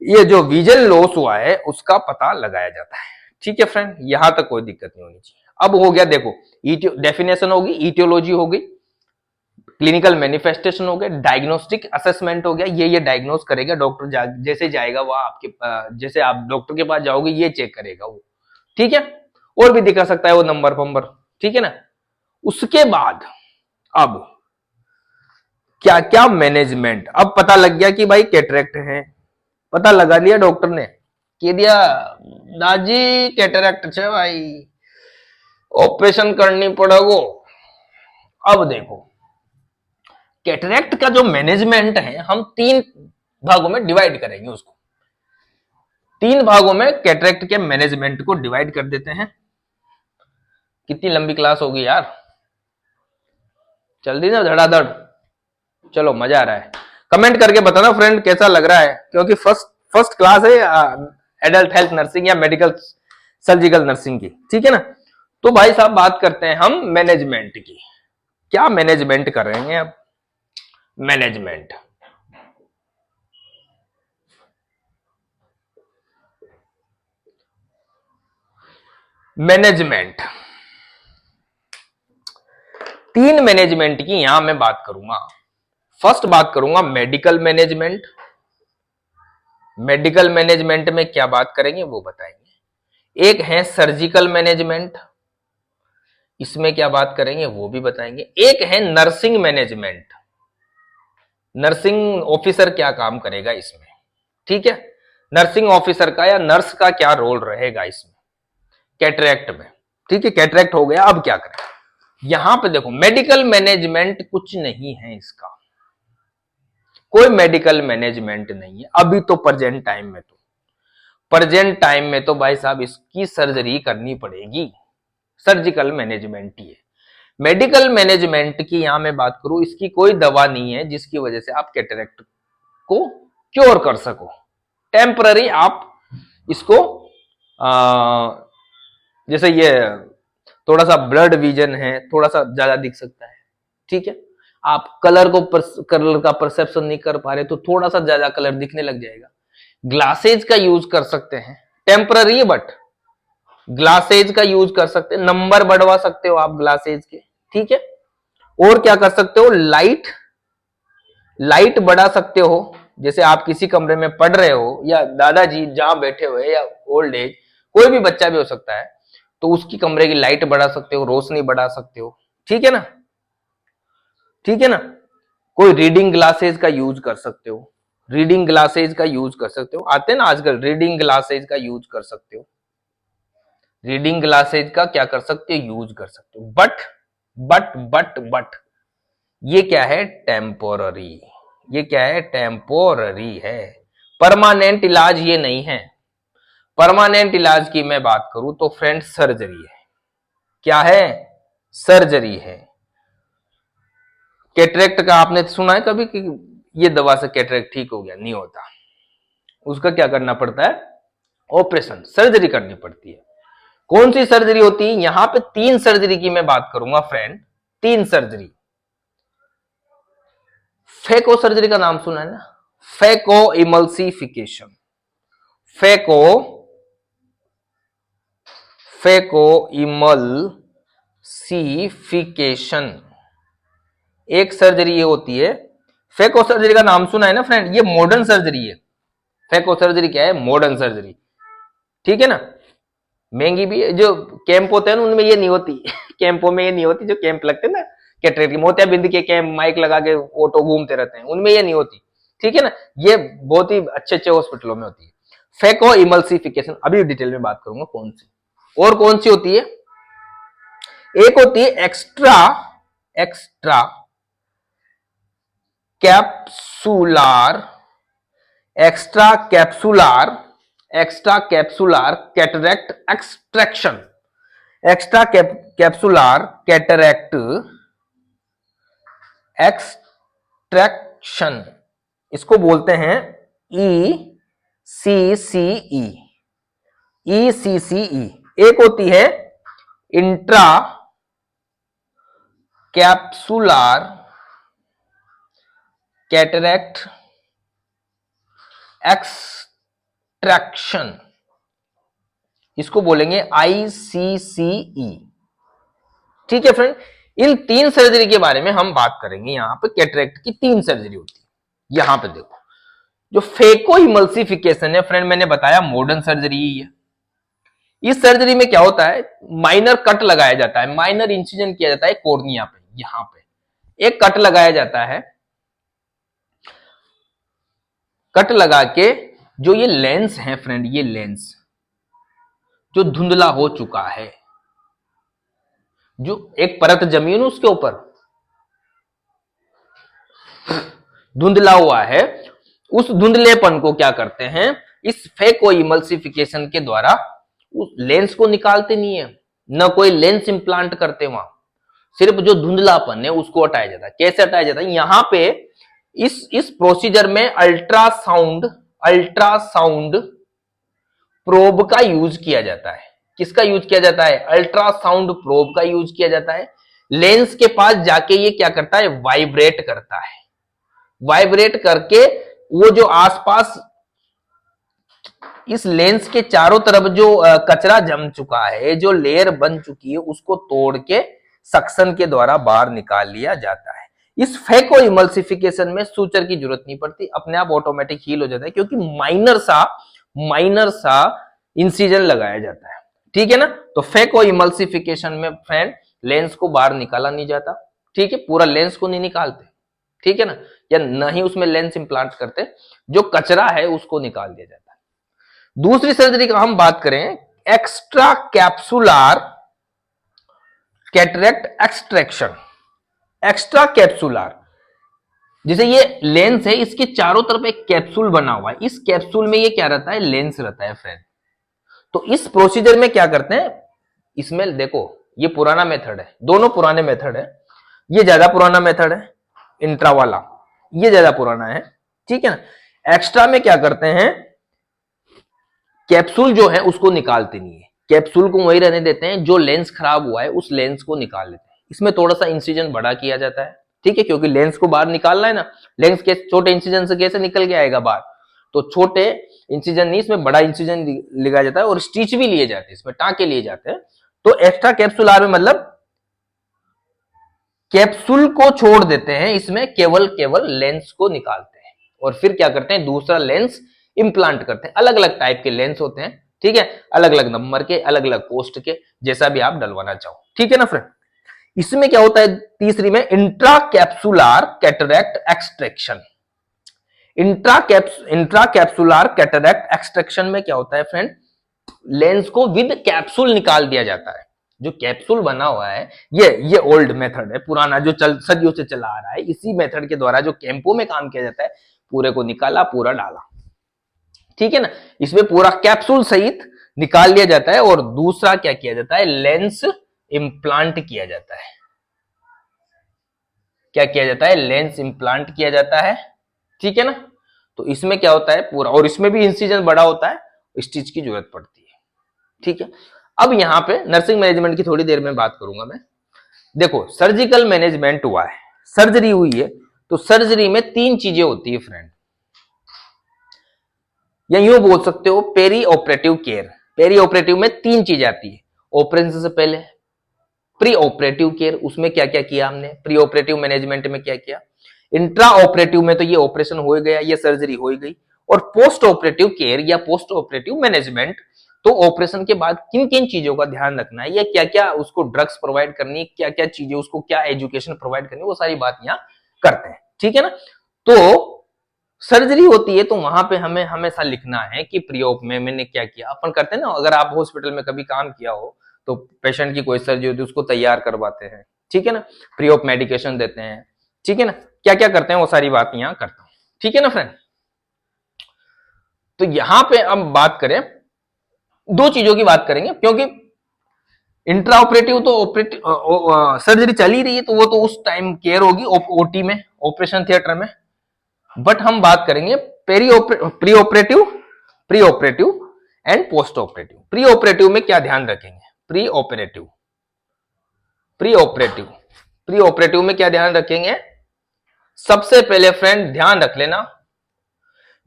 ये जो विजन लॉस हुआ है उसका पता लगाया जाता है। ठीक है फ्रेंड, यहां तक कोई दिक्कत नहीं होनी चाहिए। अब हो गया, देखो डेफिनेशन होगी, इटियोलॉजी हो गई, क्लिनिकल मैनिफेस्टेशन हो गया, डायग्नोस्टिक असेसमेंट हो गया। ये डायग्नोस करेगा डॉक्टर, जैसे जाएगा वह आपके, जैसे आप डॉक्टर के पास जाओगे ये चेक करेगा वो। ठीक है, और भी दिखा सकता है वो नंबर पंबर। ठीक है ना। उसके बाद अब क्या क्या मैनेजमेंट, अब पता लग गया कि भाई कैटरेक्ट है, पता लगा लिया डॉक्टर ने, कह दिया दादी कैटरेक्ट है भाई, ऑपरेशन करनी पड़ेगो। अब देखो कैटरेक्ट का जो मैनेजमेंट है, हम 3 भागों में डिवाइड करेंगे उसको। 3 भागों में कैटरेक्ट के मैनेजमेंट को डिवाइड कर देते हैं। कितनी लंबी क्लास होगी यार, चल रही ना धड़ाधड़। चलो मजा आ रहा है। कमेंट करके बताना फ्रेंड कैसा लग रहा है, क्योंकि फर्स्ट क्लास है एडल्ट हेल्थ नर्सिंग या मेडिकल सर्जिकल नर्सिंग की। ठीक है ना। तो भाई साहब बात करते हैं हम मैनेजमेंट की। क्या मैनेजमेंट कर रहे हैं अब, मैनेजमेंट मैनेजमेंट 3 मैनेजमेंट की यहां मैं बात करूंगा। फर्स्ट बात करूंगा मेडिकल मैनेजमेंट। मेडिकल मैनेजमेंट में क्या बात करेंगे वो बताएंगे। एक है सर्जिकल मैनेजमेंट, इसमें क्या बात करेंगे वो भी बताएंगे। एक है नर्सिंग मैनेजमेंट, नर्सिंग ऑफिसर क्या काम करेगा इसमें। ठीक है, नर्सिंग ऑफिसर का या नर्स का क्या रोल रहेगा इसमें कैटरेक्ट में। ठीक है, कैटरेक्ट हो गया, अब क्या करें। यहां पे देखो मेडिकल मैनेजमेंट कुछ नहीं है, इसका कोई मेडिकल मैनेजमेंट नहीं है अभी तो प्रेजेंट टाइम में। तो प्रेजेंट टाइम में तो भाई साहब इसकी सर्जरी करनी पड़ेगी, सर्जिकल मैनेजमेंट ही है। मेडिकल मैनेजमेंट की यहां मैं बात करूं, इसकी कोई दवा नहीं है जिसकी वजह से आप कैटरेक्ट को क्योर कर सको। टेम्पररी आप इसको जैसे ये थोड़ा सा ब्लड विजन है, थोड़ा सा ज्यादा दिख सकता है। ठीक है, आप कलर का परसेप्शन नहीं कर पा रहे तो थोड़ा सा ज्यादा कलर दिखने लग जाएगा। ग्लासेज का यूज कर सकते हैं, टेम्पररी बट ग्लासेज का यूज कर सकते हैं, नंबर बढ़वा सकते हो आप ग्लासेज के। ठीक है, और क्या कर सकते हो, लाइट बढ़ा सकते हो। जैसे आप किसी कमरे में पढ़ रहे हो या दादाजी जहां बैठे हुए या ओल्ड एज कोई भी बच्चा भी हो सकता है, तो उसकी कमरे की लाइट बढ़ा सकते हो, रोशनी बढ़ा सकते हो। ठीक है ना। ठीक है ना। कोई रीडिंग ग्लासेज का यूज कर सकते हो, रीडिंग ग्लासेज का यूज कर सकते हो, आते हैं ना आजकल, रीडिंग ग्लासेज का यूज कर सकते हो। रीडिंग ग्लासेज का क्या कर सकते हो, यूज कर सकते हो। बट ये क्या है, टेम्पोररी। ये क्या है, टेम्पोररी है, परमानेंट इलाज ये नहीं है। परमानेंट इलाज की मैं बात करूं तो फ्रेंड सर्जरी है। क्या है, सर्जरी है। कैटरेक्ट का आपने सुना है कभी कि ये दवा से कैटरेक्ट ठीक हो गया, नहीं होता। उसका क्या करना पड़ता है, ऑपरेशन, सर्जरी करनी पड़ती है। कौन सी सर्जरी होती है, यहां पे 3 सर्जरी की मैं बात करूंगा फ्रेंड। 3 सर्जरी। फेको सर्जरी का नाम सुना है ना, फेको इमल्सिफिकेशन, फेको इमल्सिफिकेशन एक सर्जरी ये होती है। फेको सर्जरी का नाम सुना है ना फ्रेंड, ये मॉडर्न सर्जरी है। फेको सर्जरी क्या है, मॉडर्न सर्जरी। ठीक है ना, महंगी भी है। जो कैंप होते हैं ना उनमें ये नहीं होती कैंपों में ये नहीं होती, जो कैंप लगते हैं ना कैटरेक्ट के, मोतियाबिंद के कैंप, माइक लगा के ऑटो घूमते रहते हैं, उनमें ये नहीं होती। ठीक है ना, ये बहुत ही अच्छे अच्छे हॉस्पिटलों में होती है। फेको इमल्सिफिकेशन अभी डिटेल में बात करूंगा कौन सी और कौन सी होती है। एक होती है extra extracapsular extracapsular extracapsular cataract extraction. Extracapsular cataract extraction, इसको बोलते हैं ECCE। ECCE। एक होती है इंट्रा कैप्सुलार कैटरैक्ट एक्सट्रैक्शन, इसको बोलेंगे ICCE। ठीक है फ्रेंड, इन तीन सर्जरी के बारे में हम बात करेंगे। यहां पे कैटरैक्ट की तीन सर्जरी होती है। यहां पे देखो, जो फेको इमल्सिफिकेशन है फ्रेंड, मैंने बताया मॉडर्न सर्जरी ही है। इस सर्जरी में क्या होता है, माइनर कट लगाया जाता है, माइनर इंसिजन किया जाता है कॉर्निया पे। यहां पे एक कट लगाया जाता है, कट लगा के जो ये लेंस है फ्रेंड, ये लेंस जो धुंधला हो चुका है, जो एक परत जमी है ना उसके ऊपर धुंधला हुआ है, उस धुंधलेपन को क्या करते हैं, इस फेको इमल्सिफिकेशन के द्वारा उस लेंस को निकालते नहीं है, न कोई लेंस इंप्लांट करते वहां, सिर्फ जो धुंधलापन है उसको हटाया जाता है। कैसे हटाया जाता है, यहां पे इस प्रोसीजर में अल्ट्रासाउंड प्रोब का यूज किया जाता है। किसका यूज किया जाता है, अल्ट्रासाउंड प्रोब का यूज किया जाता है। लेंस के पास जाके ये क्या करता है, वाइब्रेट करता है। वाइब्रेट करके वो जो आसपास इस लेंस के चारों तरफ जो कचरा जम चुका है, जो लेयर बन चुकी है, उसको तोड़ के सक्शन के द्वारा बाहर निकाल लिया जाता है। इस फेको इमल्सिफिकेशन में सूचर की जरूरत नहीं पड़ती, अपने आप ऑटोमेटिक हील हो जाता है, क्योंकि माइनर सा इंसिजन लगाया जाता है। ठीक है ना, तो फेको इमल्सिफिकेशन में फ्रेंड लेंस को बाहर निकाला नहीं जाता। ठीक है, पूरा लेंस को नहीं निकालते, ठीक है ना, या न ही उसमें लेंस इंप्लांट करते, जो कचरा है उसको निकाल दिया जाता है। दूसरी सर्जरी का हम बात करें, एक्स्ट्रा कैप्सुलार कैटरैक्ट एक्सट्रैक्शन। एक्स्ट्रा कैप्सुलार, जैसे ये लेंस है, इसके चारों तरफ एक कैप्सूल बना हुआ है, इस कैप्सूल में ये क्या रहता है, लेंस रहता है फ्रेंड। तो इस प्रोसीजर में क्या करते हैं, इसमें देखो ये पुराना मेथड है, दोनों पुराने मेथड है, ये ज्यादा पुराना मेथड है इंट्रा वाला, ये ज्यादा पुराना है। ठीक है ना, एक्स्ट्रा में क्या करते हैं, कैप्सूल जो है उसको निकालते नहीं है, कैप्सूल को वही रहने देते हैं, जो लेंस खराब हुआ है उस लेंस को निकाल लेते हैं। इसमें थोड़ा सा इंसिजन बड़ा किया जाता है, ठीक है, क्योंकि लेंस को बाहर निकालना है ना, लेंस के छोटे इंसिजन से कैसे निकल के आएगा बाहर, तो छोटे इंसिजन नहीं, इसमें बड़ा इंसिजन लगाया जाता है और स्टिच भी लिए जाते हैं, इसमें टांके लिए जाते हैं। तो एक्स्ट्रा कैप्सुलार में मतलब कैप्सूल को छोड़ देते हैं, इसमें केवल लेंस को निकालते हैं और फिर क्या करते हैं, दूसरा लेंस इंप्लांट करते हैं। अलग अलग टाइप के लेंस होते हैं, ठीक है, अलग अलग नंबर के, अलग अलग पोस्ट के, जैसा भी आप डलवाना चाहो। ठीक है ना फ्रेंड, इसमें क्या होता है, तीसरी में intracapsular cataract extraction. Intracapsular cataract extraction में क्या होता है फ्रेंड, लेंस को विद कैप्सूल निकाल दिया जाता है। जो कैप्सूल बना हुआ है, ये ओल्ड मेथड है, पुराना जो सदियों से चला आ रहा है, इसी मेथड के द्वारा जो कैंपों में काम किया जाता है, पूरे को निकाला, पूरा डाला। ठीक है ना, इसमें पूरा कैप्सूल सहित निकाल लिया जाता है और दूसरा क्या किया जाता है, लेंस इंप्लांट किया जाता है। क्या किया जाता है, लेंस इंप्लांट किया जाता है। ठीक है ना, तो इसमें क्या होता है पूरा, और इसमें भी इंसिजन बड़ा होता है, स्टिच की जरूरत पड़ती है। ठीक है, अब यहां पे नर्सिंग मैनेजमेंट की थोड़ी देर में बात करूंगा मैं। देखो सर्जिकल मैनेजमेंट हुआ है, सर्जरी हुई है, तो सर्जरी में तीन चीजें होती है फ्रेंड, या यूं बोल सकते हो perioperative care. Perioperative में तीन चीज आती है, ऑपरेशन से पहले प्री ऑपरेटिव केयर, उसमें क्या क्या किया हमने, प्री ऑपरेटिव मैनेजमेंट में क्या किया, इंट्रा ऑपरेटिव में तो ये ऑपरेशन हो गया, ये सर्जरी हो गई, और पोस्ट ऑपरेटिव केयर या पोस्ट ऑपरेटिव मैनेजमेंट, तो ऑपरेशन के बाद किन किन चीजों का ध्यान रखना है, या क्या क्या उसको ड्रग्स प्रोवाइड करनी है, क्या क्या चीजें उसको, क्या एजुकेशन प्रोवाइड करनी है, वो सारी बात यहाँ करते हैं। ठीक है ना, तो सर्जरी होती है तो वहां पे हमें हमेशा लिखना है कि प्री ऑप में मैंने क्या किया। अपन करते हैं ना, अगर आप हॉस्पिटल में कभी काम किया हो तो पेशेंट की कोई सर्जरी होती है उसको तैयार करवाते हैं, ठीक है ना, फ्री ऑफ मेडिकेशन देते हैं, ठीक है ना, क्या क्या करते हैं वो सारी बात यहां करता हूं, ठीक है ना फ्रेंड। तो यहां पे हम बात करें, दो चीजों की बात करेंगे, क्योंकि इंट्रा ऑपरेटिव तो सर्जरी चल ही रही है, तो वो तो उस टाइम केयर होगी ओटी में, ऑपरेशन थिएटर में। बट हम बात करेंगे pre operative, pre operative and post operative. Pre operative में क्या ध्यान रखेंगे, pre operative, pre operative, pre operative में क्या ध्यान रखेंगे। सबसे पहले फ्रेंड ध्यान रख लेना,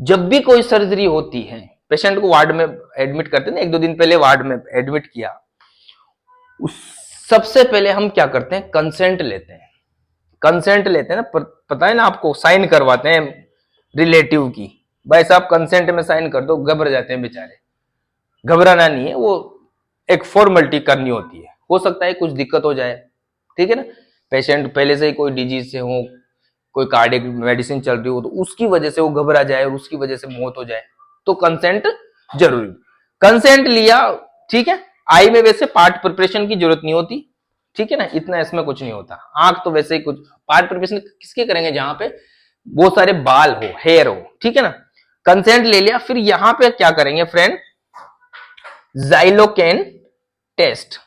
जब भी कोई सर्जरी होती है, पेशेंट को वार्ड में एडमिट करते हैं ना, एक दो दिन पहले वार्ड में एडमिट किया, उस सबसे पहले हम क्या करते हैं, कंसेंट लेते हैं, कंसेंट लेते हैं ना, पता है ना आपको, साइन करवाते हैं रिलेटिव की, भाई साहब कंसेंट में साइन कर दो, घबरा जाते हैं बेचारे। घबराना नहीं है, वो एक फॉर्मेलिटी करनी होती है, हो सकता है कुछ दिक्कत हो जाए, ठीक है ना, पेशेंट पहले से ही कोई डिजीज से हो, कोई कार्डियक मेडिसिन चल रही हो, तो उसकी वजह से वो घबरा जाए और उसकी वजह से मौत हो जाए, तो कंसेंट जरूरी। कंसेंट लिया, ठीक है, आई में वैसे पार्ट प्रिपरेशन की जरूरत नहीं होती, ठीक है ना, इतना इसमें कुछ नहीं होता। आंख तो वैसे ही कुछ पार्ट प्रिपरेशन किसके करेंगे, जहां पे बहुत सारे बाल हो, हेयर हो, ठीक है ना। कंसेंट ले लिया, फिर यहां पे क्या करेंगे friend, xylocaine test.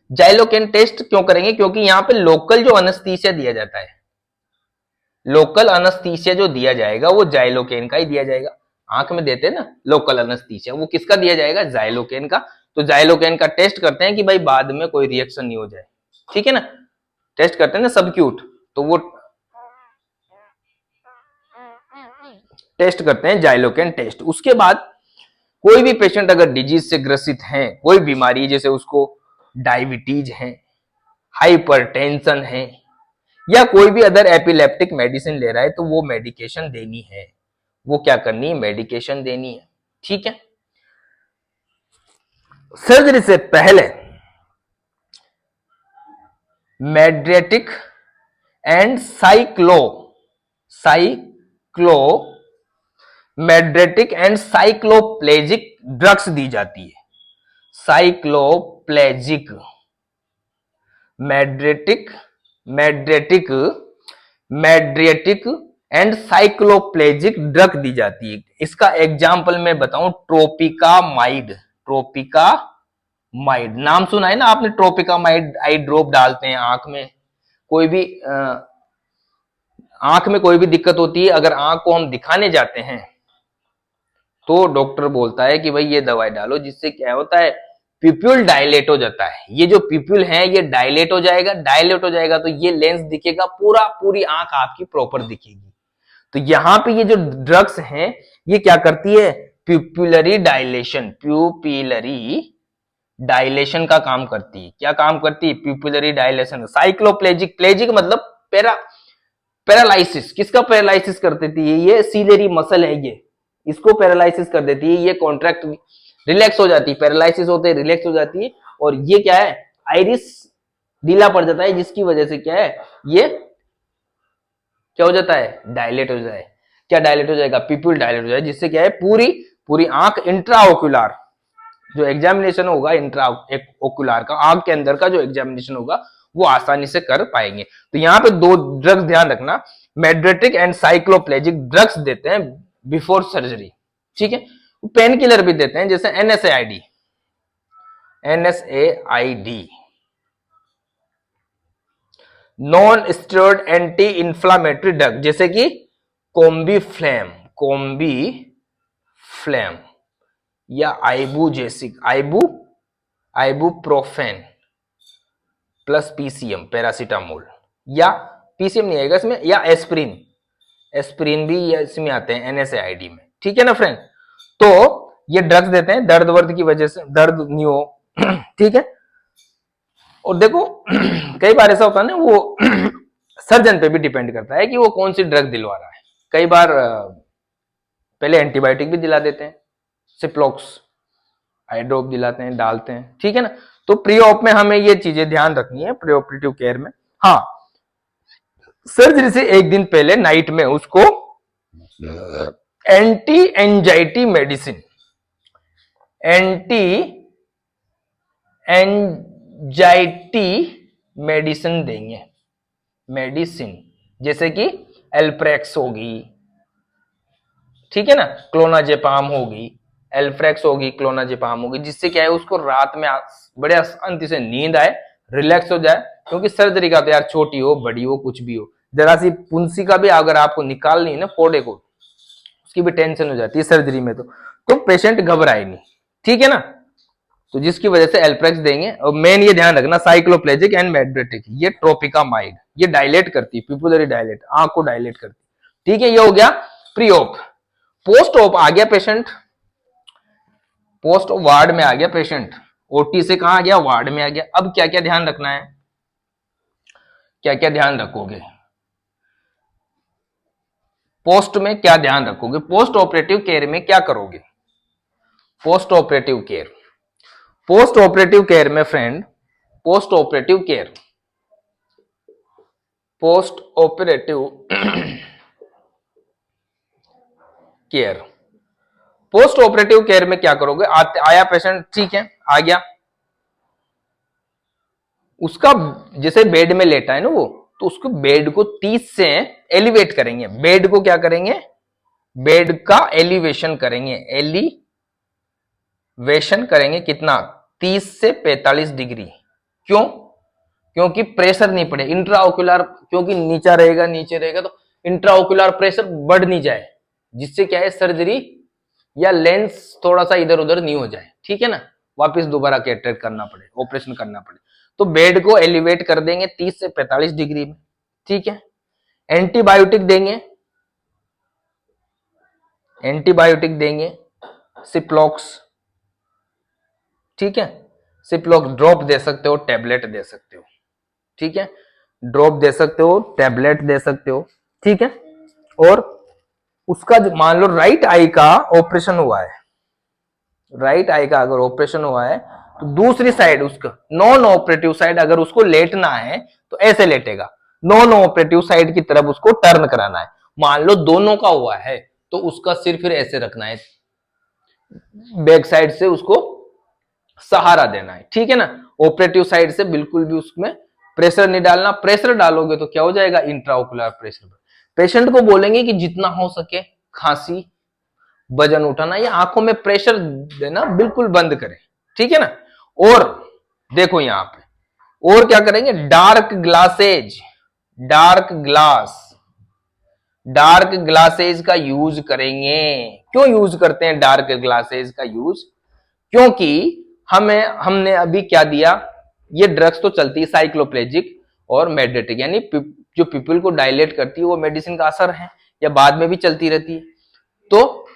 Xylocaine test क्यों करेंगे, क्योंकि यहां पे लोकल जो अनस्थीसिया दिया जाता है, लोकल अनस्थीसिया जो दिया जाएगा वो जाइलोकेन का ही दिया जाएगा। आंख में देते हैं ना लोकल अनस्थीसिया, वो किसका दिया जाएगा, जाइलोकेन का। तो जाइलोकेन का टेस्ट करते हैं कि भाई बाद में कोई रिएक्शन नहीं हो जाए, ठीक है ना, टेस्ट करते हैं ना सबक्यूट, तो वो टेस्ट करते हैं जाइलोकेन टेस्ट। उसके बाद कोई भी पेशेंट अगर डिजीज से ग्रसित है, कोई बीमारी जैसे उसको डायबिटीज है, हाइपरटेंशन है, या कोई भी अदर एपिलेप्टिक मेडिसिन ले रहा है, तो वो मेडिकेशन देनी है, वो क्या करनी है, मेडिकेशन देनी है, ठीक है। सर्जरी से पहले मेड्रेटिक एंड मेड्रेटिक एंड साइक्लोप्लेजिक ड्रग्स दी जाती है। साइक्लोप्लेजिक, मेड्रेटिक मेड्रेटिक एंड साइक्लोप्लेजिक ड्रग दी जाती है। इसका एग्जाम्पल मैं बताऊं, ट्रोपिकामाइड। ट्रोपिकामाइड नाम सुना है ना आपने, ट्रोपिकामाइड आई ड्रॉप डालते हैं आंख में, कोई भी आंख में कोई भी दिक्कत होती है, अगर आंख को हम दिखाने जाते हैं तो डॉक्टर बोलता है कि भाई ये दवाई डालो, जिससे क्या होता है, पिप्यूल डायलेट हो जाता है। ये जो पिप्यूल है ये डायलेट हो जाएगा, डायलेट हो जाएगा तो ये लेंस दिखेगा, पूरी आंख आपकी प्रॉपर दिखेगी। तो यहां पे ये जो ड्रग्स हैं ये क्या करती है, प्यूपिलरी डायलेशन का काम करती है। क्या काम करती है, प्यूपिलरी डायलेशन। साइक्लोप्लेजिक, प्लेजिक मतलब पैरालाइसिस, किसका पैरालाइसिस कर देती है, ये सीलेरी मसल है, ये इसको पैरालाइसिस कर देती है, ये कॉन्ट्रैक्ट रिलैक्स हो जाती है, पैरालाइसिस होते हैं रिलैक्स हो जाती है, और ये क्या है, आइरिस ढीला पड़ जाता है, जिसकी वजह से क्या है, ये क्या हो जाता है, डायलेट हो जाए। क्या डायलेट हो जाएगा, पिप्यूल डायलेट हो जाए, जिससे क्या है, पूरी आंख इंट्राओक्युलर जो एग्जामिनेशन होगा, इंट्रा ओकुलर का, आंख के अंदर का जो एग्जामिनेशन होगा वो आसानी से कर पाएंगे। तो यहाँ पे दो ड्रग्स ध्यान रखना, मेड्रेटिक एंड साइक्लोप्लेजिक ड्रग्स देते हैं बिफोर सर्जरी, ठीक है। पेन किलर भी देते हैं, जैसे NSAID, non steroid anti inflammatory drug, जैसे कि कोम्बीफ्लेम या आइबुप्रोफेन प्लस पीसीएम, पैरासीटामोल, या पीसीएम नहीं आएगा इसमें, या एस्प्रिन भी इसमें आते हैं एनएसएआईडी में, ठीक है ना फ्रेंड। तो ये ड्रग्स देते हैं दर्द वर्द की वजह से, दर्द नहीं हो, ठीक है। और देखो कई बार ऐसा होता है ना, वो सर्जन पे भी डिपेंड करता है कि वो कौन सी ड्रग दिलवा रहा है। कई बार पहले एंटीबायोटिक भी दिला देते हैं, सिप्लॉक्स आई ड्रॉप दिलाते हैं, डालते हैं, ठीक है ना। तो प्री ऑप में हमें ये चीजें ध्यान रखनी है, प्री ऑपरेटिव केयर में। हाँ, सर्जरी से एक दिन पहले नाइट में उसको एंटी एंजाइटी एंजाइटी मेडिसिन देंगे, मेडिसिन जैसे कि एल्प्रेक्स होगी, ठीक है ना, क्लोनाजेपाम होगी, एल्फ्रेक्स होगी, क्लोनाजेपाम होगी, जिससे क्या है उसको रात में बड़े शांति से नींद आए, रिलैक्स हो जाए। क्योंकि सर्जरी का तो यार छोटी हो बड़ी हो कुछ भी हो, जरा सी पुंसी का भी अगर आपको निकालनी है ना फोड़े को, उसकी भी टेंशन हो जाती है सर्जरी में, तो पेशेंट घबराए नहीं, ठीक है ना। तो जिसकी वजह से एल्प्रेक्स देंगे। और मेन ये ध्यान रखना, साइक्लोप्लेजिक एंड मेड्रेटिक, ये ट्रोपिकामाइड, ये डायलेट करती है, पिपुलरी डायलेट, आंख को डायलेट करती है, ठीक है। ये हो गया प्री ऑप। पोस्ट ऑप आ गया पेशेंट, पोस्ट वार्ड में आ गया पेशेंट, ओटी से कहां आ गया, वार्ड में आ गया। अब क्या क्या ध्यान रखना है, क्या क्या ध्यान रखोगे, पोस्ट में क्या ध्यान रखोगे, पोस्ट ऑपरेटिव केयर में क्या करोगे। Postoperative care, postoperative care में friend, postoperative care, postoperative care, postoperative care में क्या करोगे। आया पेशेंट, ठीक है, आ गया, उसका जैसे बेड में लेटा है ना वो, तो उसको बेड को 30 से एलिवेट करेंगे, बेड को क्या करेंगे, बेड का एलिवेशन करेंगे, एलिवेशन करेंगे कितना, 30 से 45 डिग्री। क्यों, क्योंकि प्रेशर नहीं पड़े इंट्राओक्युलर, क्योंकि नीचा रहेगा, नीचे रहेगा तो इंट्राओक्युलर प्रेशर बढ़ नहीं जाए, जिससे क्या है सर्जरी या लेंस थोड़ा सा इधर उधर नहीं हो जाए, ठीक है ना, वापस दोबारा कैटरेक्ट करना पड़े, ऑपरेशन करना पड़े। तो बेड को एलिवेट कर देंगे 30 से 45 डिग्री में, ठीक है। एंटीबायोटिक देंगे, एंटीबायोटिक देंगे, सिप्लॉक्स, ठीक है, सिप्लॉक्स ड्रॉप दे सकते हो, टैबलेट दे सकते हो, ठीक है, ड्रॉप दे सकते हो, टैबलेट दे सकते हो, ठीक है। और उसका मान लो राइट आई का ऑपरेशन हुआ है, राइट आई का अगर ऑपरेशन हुआ है तो दूसरी साइड उसका नॉन ऑपरेटिव साइड अगर उसको लेटना है तो ऐसे लेटेगा, नॉन ऑपरेटिव साइड की तरफ उसको टर्न कराना है। मान लो दोनों का हुआ है तो उसका सिर फिर ऐसे रखना है, बैक साइड से उसको सहारा देना है, ठीक है ना। ऑपरेटिव साइड से बिल्कुल भी उसमें प्रेशर नहीं डालना, प्रेशर डालोगे तो क्या हो जाएगा, इंट्राओकुलर प्रेशर। पेशेंट को बोलेंगे कि जितना हो सके खांसी, वजन उठाना या आंखों में प्रेशर देना बिल्कुल बंद करें, ठीक है ना। और देखो यहां पे और क्या करेंगे, dark glasses, dark glass, dark glasses का यूज करेंगे। क्यों यूज करते हैं डार्क ग्लासेज का यूज, क्योंकि हमने अभी क्या दिया, ये ड्रग्स तो चलती है साइक्लोप्लेजिक और मेड्रेटिक, यानी जो पीपल को डायलेट करती है वो मेडिसिन का असर है, या बाद में भी चलती रहती है, तो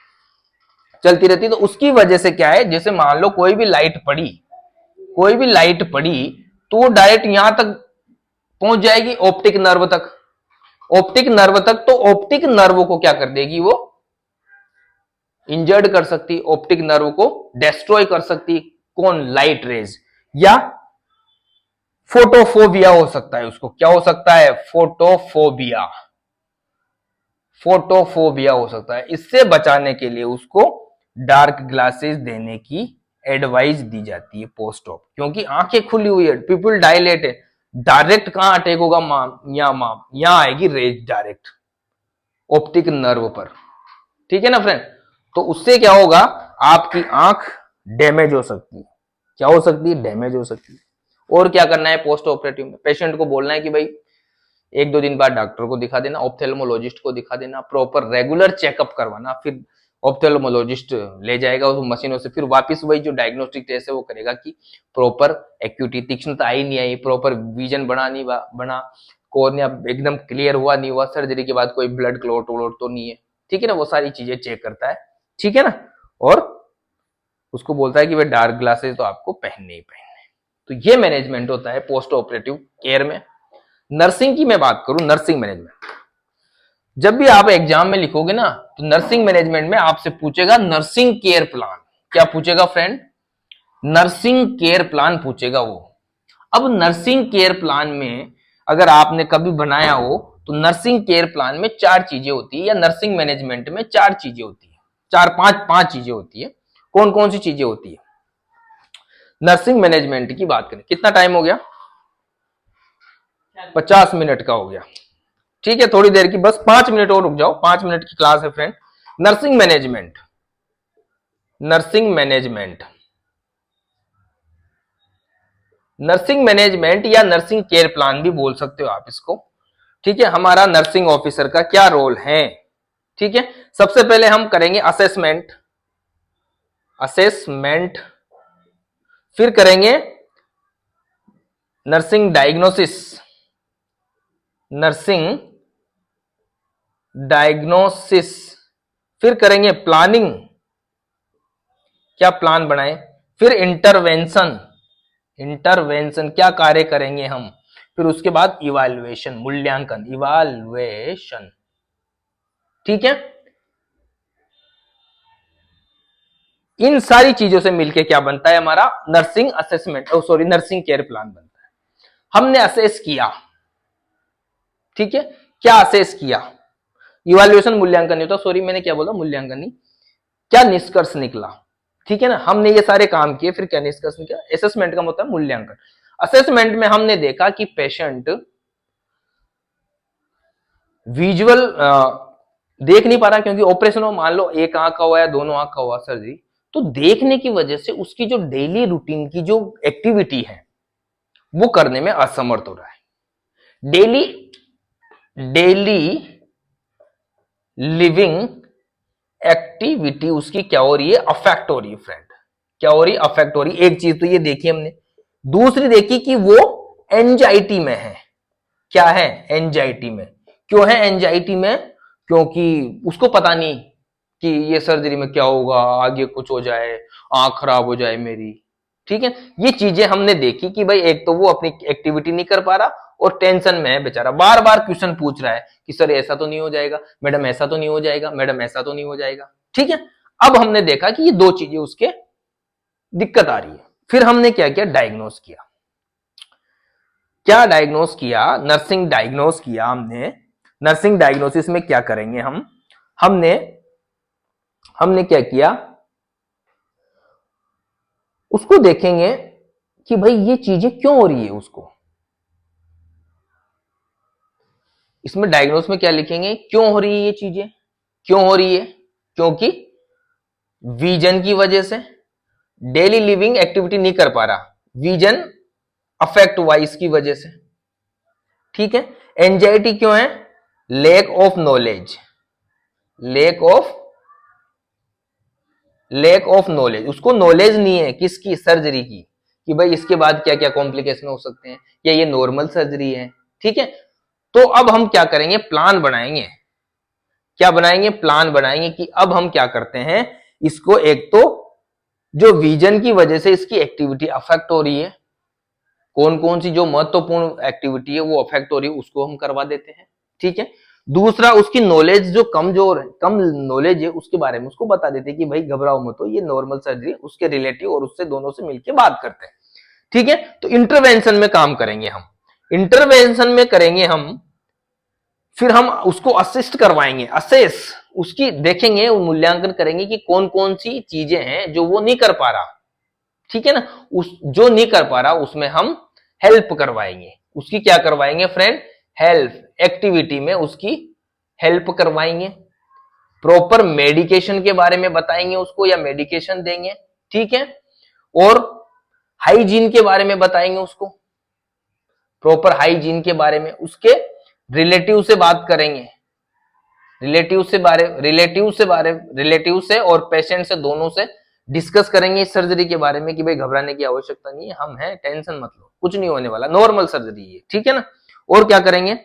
चलती रहती है। तो उसकी वजह से क्या है, जैसे मान लो कोई भी लाइट पड़ी, कोई भी लाइट पड़ी तो वो डायरेक्ट यहां तक पहुंच जाएगी, ऑप्टिक नर्व तक, ऑप्टिक नर्व तक। तो ऑप्टिक नर्व को क्या कर देगी, वो इंजर्ड कर सकती, ऑप्टिक नर्व को डिस्ट्रॉय कर सकती, कौन, लाइट रेज, या फोटोफोबिया हो सकता है उसको, क्या हो सकता है, फोटोफोबिया, फोटोफोबिया हो सकता है। इससे बचाने के लिए उसको डार्क ग्लासेस देने की एडवाइस दी जाती है पोस्ट ऑप, क्योंकि आंखें खुली हुई है, पीपल डायलेट है, डायरेक्ट कहां अटैक होगा, यहां आएगी रेज डायरेक्ट ऑप्टिक नर्व पर, ठीक है ना फ्रेंड। तो उससे क्या होगा, आपकी आंख डैमेज हो सकती है, क्या हो सकती है, डैमेज हो सकती है। और क्या करना है पोस्ट ऑपरेटिव में, पेशेंट को बोलना है कि भाई 1-2 दिन बाद डॉक्टर को दिखा देना, ऑप्थेल्मोलॉजिस्ट को दिखा देना, प्रॉपर रेगुलर चेकअप करवाना, फिर ऑप्थेल्मोलॉजिस्ट ले जाएगा उस मशीनों से, फिर वापस वही जो डायग्नोस्टिक टेस्ट है वो करेगा कि प्रॉपर एक्यूटी, तीक्ष्णता आई नहीं आई, प्रॉपर विजन बना नहीं बना, कॉर्निया एकदम क्लियर हुआ नहीं हुआ, सर्जरी के बाद कोई ब्लड क्लॉट वोट तो नहीं है, ठीक है ना, वो सारी चीजें चेक करता है, ठीक है ना। और उसको बोलता है कि भाई डार्क ग्लासेस तो आपको पहनने ही पहनने। तो ये मैनेजमेंट होता है पोस्ट ऑपरेटिव केयर में। नर्सिंग की मैं बात करूं, नर्सिंग मैनेजमेंट, जब भी आप एग्जाम में लिखोगे ना तो नर्सिंग मैनेजमेंट में आपसे पूछेगा नर्सिंग केयर प्लान, क्या पूछेगा फ्रेंड, नर्सिंग केयर प्लान पूछेगा वो। अब नर्सिंग केयर प्लान में अगर आपने कभी बनाया हो तो नर्सिंग केयर प्लान में 4 चीजें होती है, या नर्सिंग मैनेजमेंट में 4 चीजें होती है, 4-5 चीजें होती है। कौन कौन सी चीजें होती है, नर्सिंग मैनेजमेंट की बात करें, कितना टाइम हो गया? 50 मिनट का हो गया। ठीक है, थोड़ी देर की, बस 5 मिनट और रुक जाओ, 5 मिनट की क्लास है friend. Nursing management, nursing management, nursing management या नर्सिंग केयर प्लान भी बोल सकते हो आप इसको। ठीक है, हमारा नर्सिंग ऑफिसर का क्या रोल है? ठीक है, सबसे पहले हम करेंगे असेसमेंट, असेसमेंट, फिर करेंगे नर्सिंग डायग्नोसिस, नर्सिंग डायग्नोसिस, फिर करेंगे प्लानिंग, क्या प्लान बनाए, फिर इंटरवेंशन, इंटरवेंशन क्या कार्य करेंगे हम, फिर उसके बाद इवैल्यूएशन, मूल्यांकन, इवैल्यूएशन। ठीक है, इन सारी चीजों से मिलके क्या बनता है हमारा nursing assessment, sorry nursing care plan बनता है। हमने असेस किया, ठीक है, क्या असेस किया, इवैल्यूएशन मूल्यांकन नहीं होता, सॉरी मैंने क्या बोला, मूल्यांकन नहीं, क्या निष्कर्ष निकला। ठीक है ना, हमने ये सारे काम किए, फिर क्या निष्कर्ष निकला, असेसमेंट का मतलब मूल्यांकन। असेसमेंट में हमने देखा कि पेशेंट विजुअल देख नहीं पा रहा, क्योंकि ऑपरेशन में मान लो एक आंख का हुआ या दोनों आंख का हुआ सर्जरी, तो देखने की वजह से उसकी जो डेली रूटीन की जो एक्टिविटी है वो करने में असमर्थ हो रहा है। डेली डेली लिविंग एक्टिविटी उसकी क्या हो रही है, अफेक्ट हो रही है फ्रेंड, क्या हो रही है, अफेक्ट हो रही है। एक चीज तो ये देखी हमने, दूसरी देखी कि वो एंजाइटी में है, क्या है, एंजाइटी में। क्यों है एंजाइटी में? क्योंकि उसको पता नहीं कि ये सर्जरी में क्या होगा, आगे कुछ हो जाए, आंख खराब हो जाए मेरी। ठीक है, ये चीजें हमने देखी कि भाई एक तो वो अपनी एक्टिविटी नहीं कर पा रहा और टेंशन में है बेचारा, बार बार क्वेश्चन पूछ रहा है कि सर ऐसा तो नहीं हो जाएगा, मैडम ऐसा तो नहीं हो जाएगा, मैडम ऐसा तो नहीं हो जाएगा। ठीक है, अब हमने देखा कि ये दो चीजें उसके दिक्कत आ रही है, फिर हमने क्या किया, डायग्नोस किया। क्या डायग्नोस किया, नर्सिंग डायग्नोस किया हमने। नर्सिंग डायग्नोसिस में क्या करेंगे हम, हमने हमने क्या किया, उसको देखेंगे कि भाई ये चीजें क्यों हो रही है उसको। इसमें डायग्नोस में क्या लिखेंगे, क्यों हो रही है ये चीजें, क्यों हो रही है, क्योंकि विजन की वजह से, डेली लिविंग एक्टिविटी नहीं कर पा रहा, विजन अफेक्ट हुआ इसकी वजह से। ठीक है, एंजाइटी क्यों है, lake of knowledge, lake of knowledge, उसको नॉलेज नहीं है किसकी, सर्जरी की, कि भाई इसके बाद क्या क्या कॉम्प्लिकेशन हो सकते हैं, या ये नॉर्मल सर्जरी है। ठीक है, तो अब हम क्या करेंगे, प्लान बनाएंगे, क्या बनाएंगे, प्लान बनाएंगे कि अब हम क्या करते हैं इसको, एक तो जो विजन की वजह से इसकी एक्टिविटी अफेक्ट हो रही है, कौन कौन सी जो महत्वपूर्ण एक्टिविटी है वो अफेक्ट हो रही है उसको हम करवा देते हैं। ठीक है, दूसरा उसकी नॉलेज जो कमजोर है, कम नॉलेज है उसके बारे में उसको बता देते हैं कि भाई घबराओ मत, ये नॉर्मल सर्जरी, उसके रिलेटिव और उससे दोनों से मिलकर बात करते हैं। ठीक है, तो इंटरवेंशन में काम करेंगे हम, इंटरवेंशन में करेंगे हम, फिर हम उसको असिस्ट करवाएंगे, असेस उसकी देखेंगे, मूल्यांकन करेंगे कि कौन कौन सी चीजें हैं जो वो नहीं कर पा रहा। ठीक है ना, उस जो नहीं कर पा रहा उसमें हम हेल्प करवाएंगे, उसकी क्या करवाएंगे फ्रेंड, हेल्प, एक्टिविटी में उसकी हेल्प करवाएंगे, प्रॉपर मेडिकेशन के बारे में बताएंगे उसको या मेडिकेशन देंगे। ठीक है, और हाइजीन के बारे में बताएंगे उसको, प्रॉपर हाइजीन के बारे में, उसके रिलेटिव से बात करेंगे, रिलेटिव से और पेशेंट से, दोनों से डिस्कस करेंगे इस सर्जरी के बारे में कि भाई घबराने की आवश्यकता नहीं है, हम हैं, टेंशन मत लो, कुछ नहीं होने वाला, नॉर्मल सर्जरी है। ठीक है ना, और क्या करेंगे,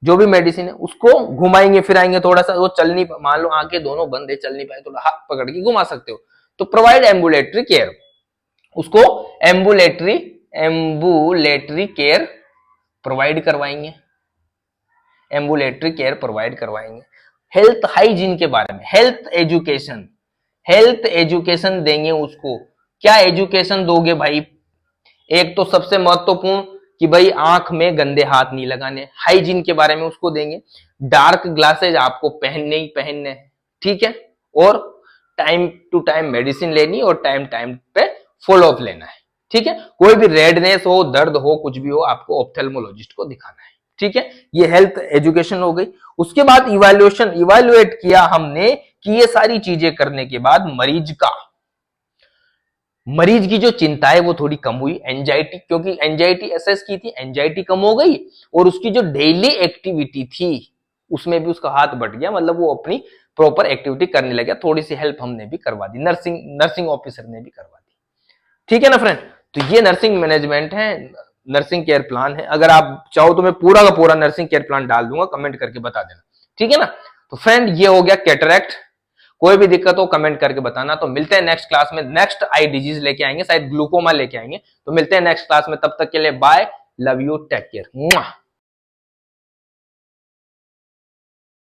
जो भी मेडिसिन है उसको घुमाएंगे फिराएंगे, थोड़ा सा वो चल नहीं, मान लो आंखें दोनों बंद है, चल नहीं पाए, थोड़ा हाथ पकड़ के घुमा सकते हो, तो प्रोवाइड एम्बुलेटरी केयर, उसको एम्बुलेटरी केयर प्रोवाइड करवाएंगे, एम्बुलेटरी केयर प्रोवाइड करवाएंगे। हेल्थ हाइजीन के बारे में, हेल्थ एजुकेशन देंगे उसको। क्या एजुकेशन दोगे भाई, एक तो सबसे महत्वपूर्ण कि भाई आंख में गंदे हाथ नहीं लगाने, हाइजीन के बारे में उसको देंगे, डार्क ग्लासेज आपको पहनने ही पहनने हैं। ठीक है, और टाइम टू टाइम मेडिसिन लेनी और टाइम टाइम पे फॉलो अप लेना है। ठीक है, कोई भी रेडनेस हो, दर्द हो, कुछ भी हो, आपको ऑप्थेल्मोलॉजिस्ट को दिखाना है। ठीक है, ये हेल्थ एजुकेशन हो गई। उसके बाद इवैल्यूएट किया हमने कि ये सारी चीजें करने के बाद मरीज की जो चिंता है वो थोड़ी कम हुई, एंजाइटी, क्योंकि एंजाइटी असेस की थी, एंजाइटी कम हो गई, और उसकी जो डेली एक्टिविटी थी उसमें भी उसका हाथ बट गया, मतलब वो अपनी प्रॉपर एक्टिविटी करने लगा। थोड़ी सी हेल्प हमने भी करवा दी, नर्सिंग ऑफिसर ने भी करवा दी। ठीक है ना फ्रेंड, तो ये नर्सिंग मैनेजमेंट है, नर्सिंग केयर प्लान है। अगर आप चाहो तो मैं पूरा का पूरा नर्सिंग केयर प्लान डाल दूंगा, कमेंट करके बता देना। ठीक है ना, तो फ्रेंड ये हो गया कैटरैक्ट। कोई भी दिक्कत हो कमेंट करके बताना। तो मिलते हैं नेक्स्ट क्लास में, नेक्स्ट आई डिजीज लेके आएंगे, शायद ग्लूकोमा लेके आएंगे। तो मिलते हैं नेक्स्ट क्लास में, तब तक के लिए bye, love you, take care.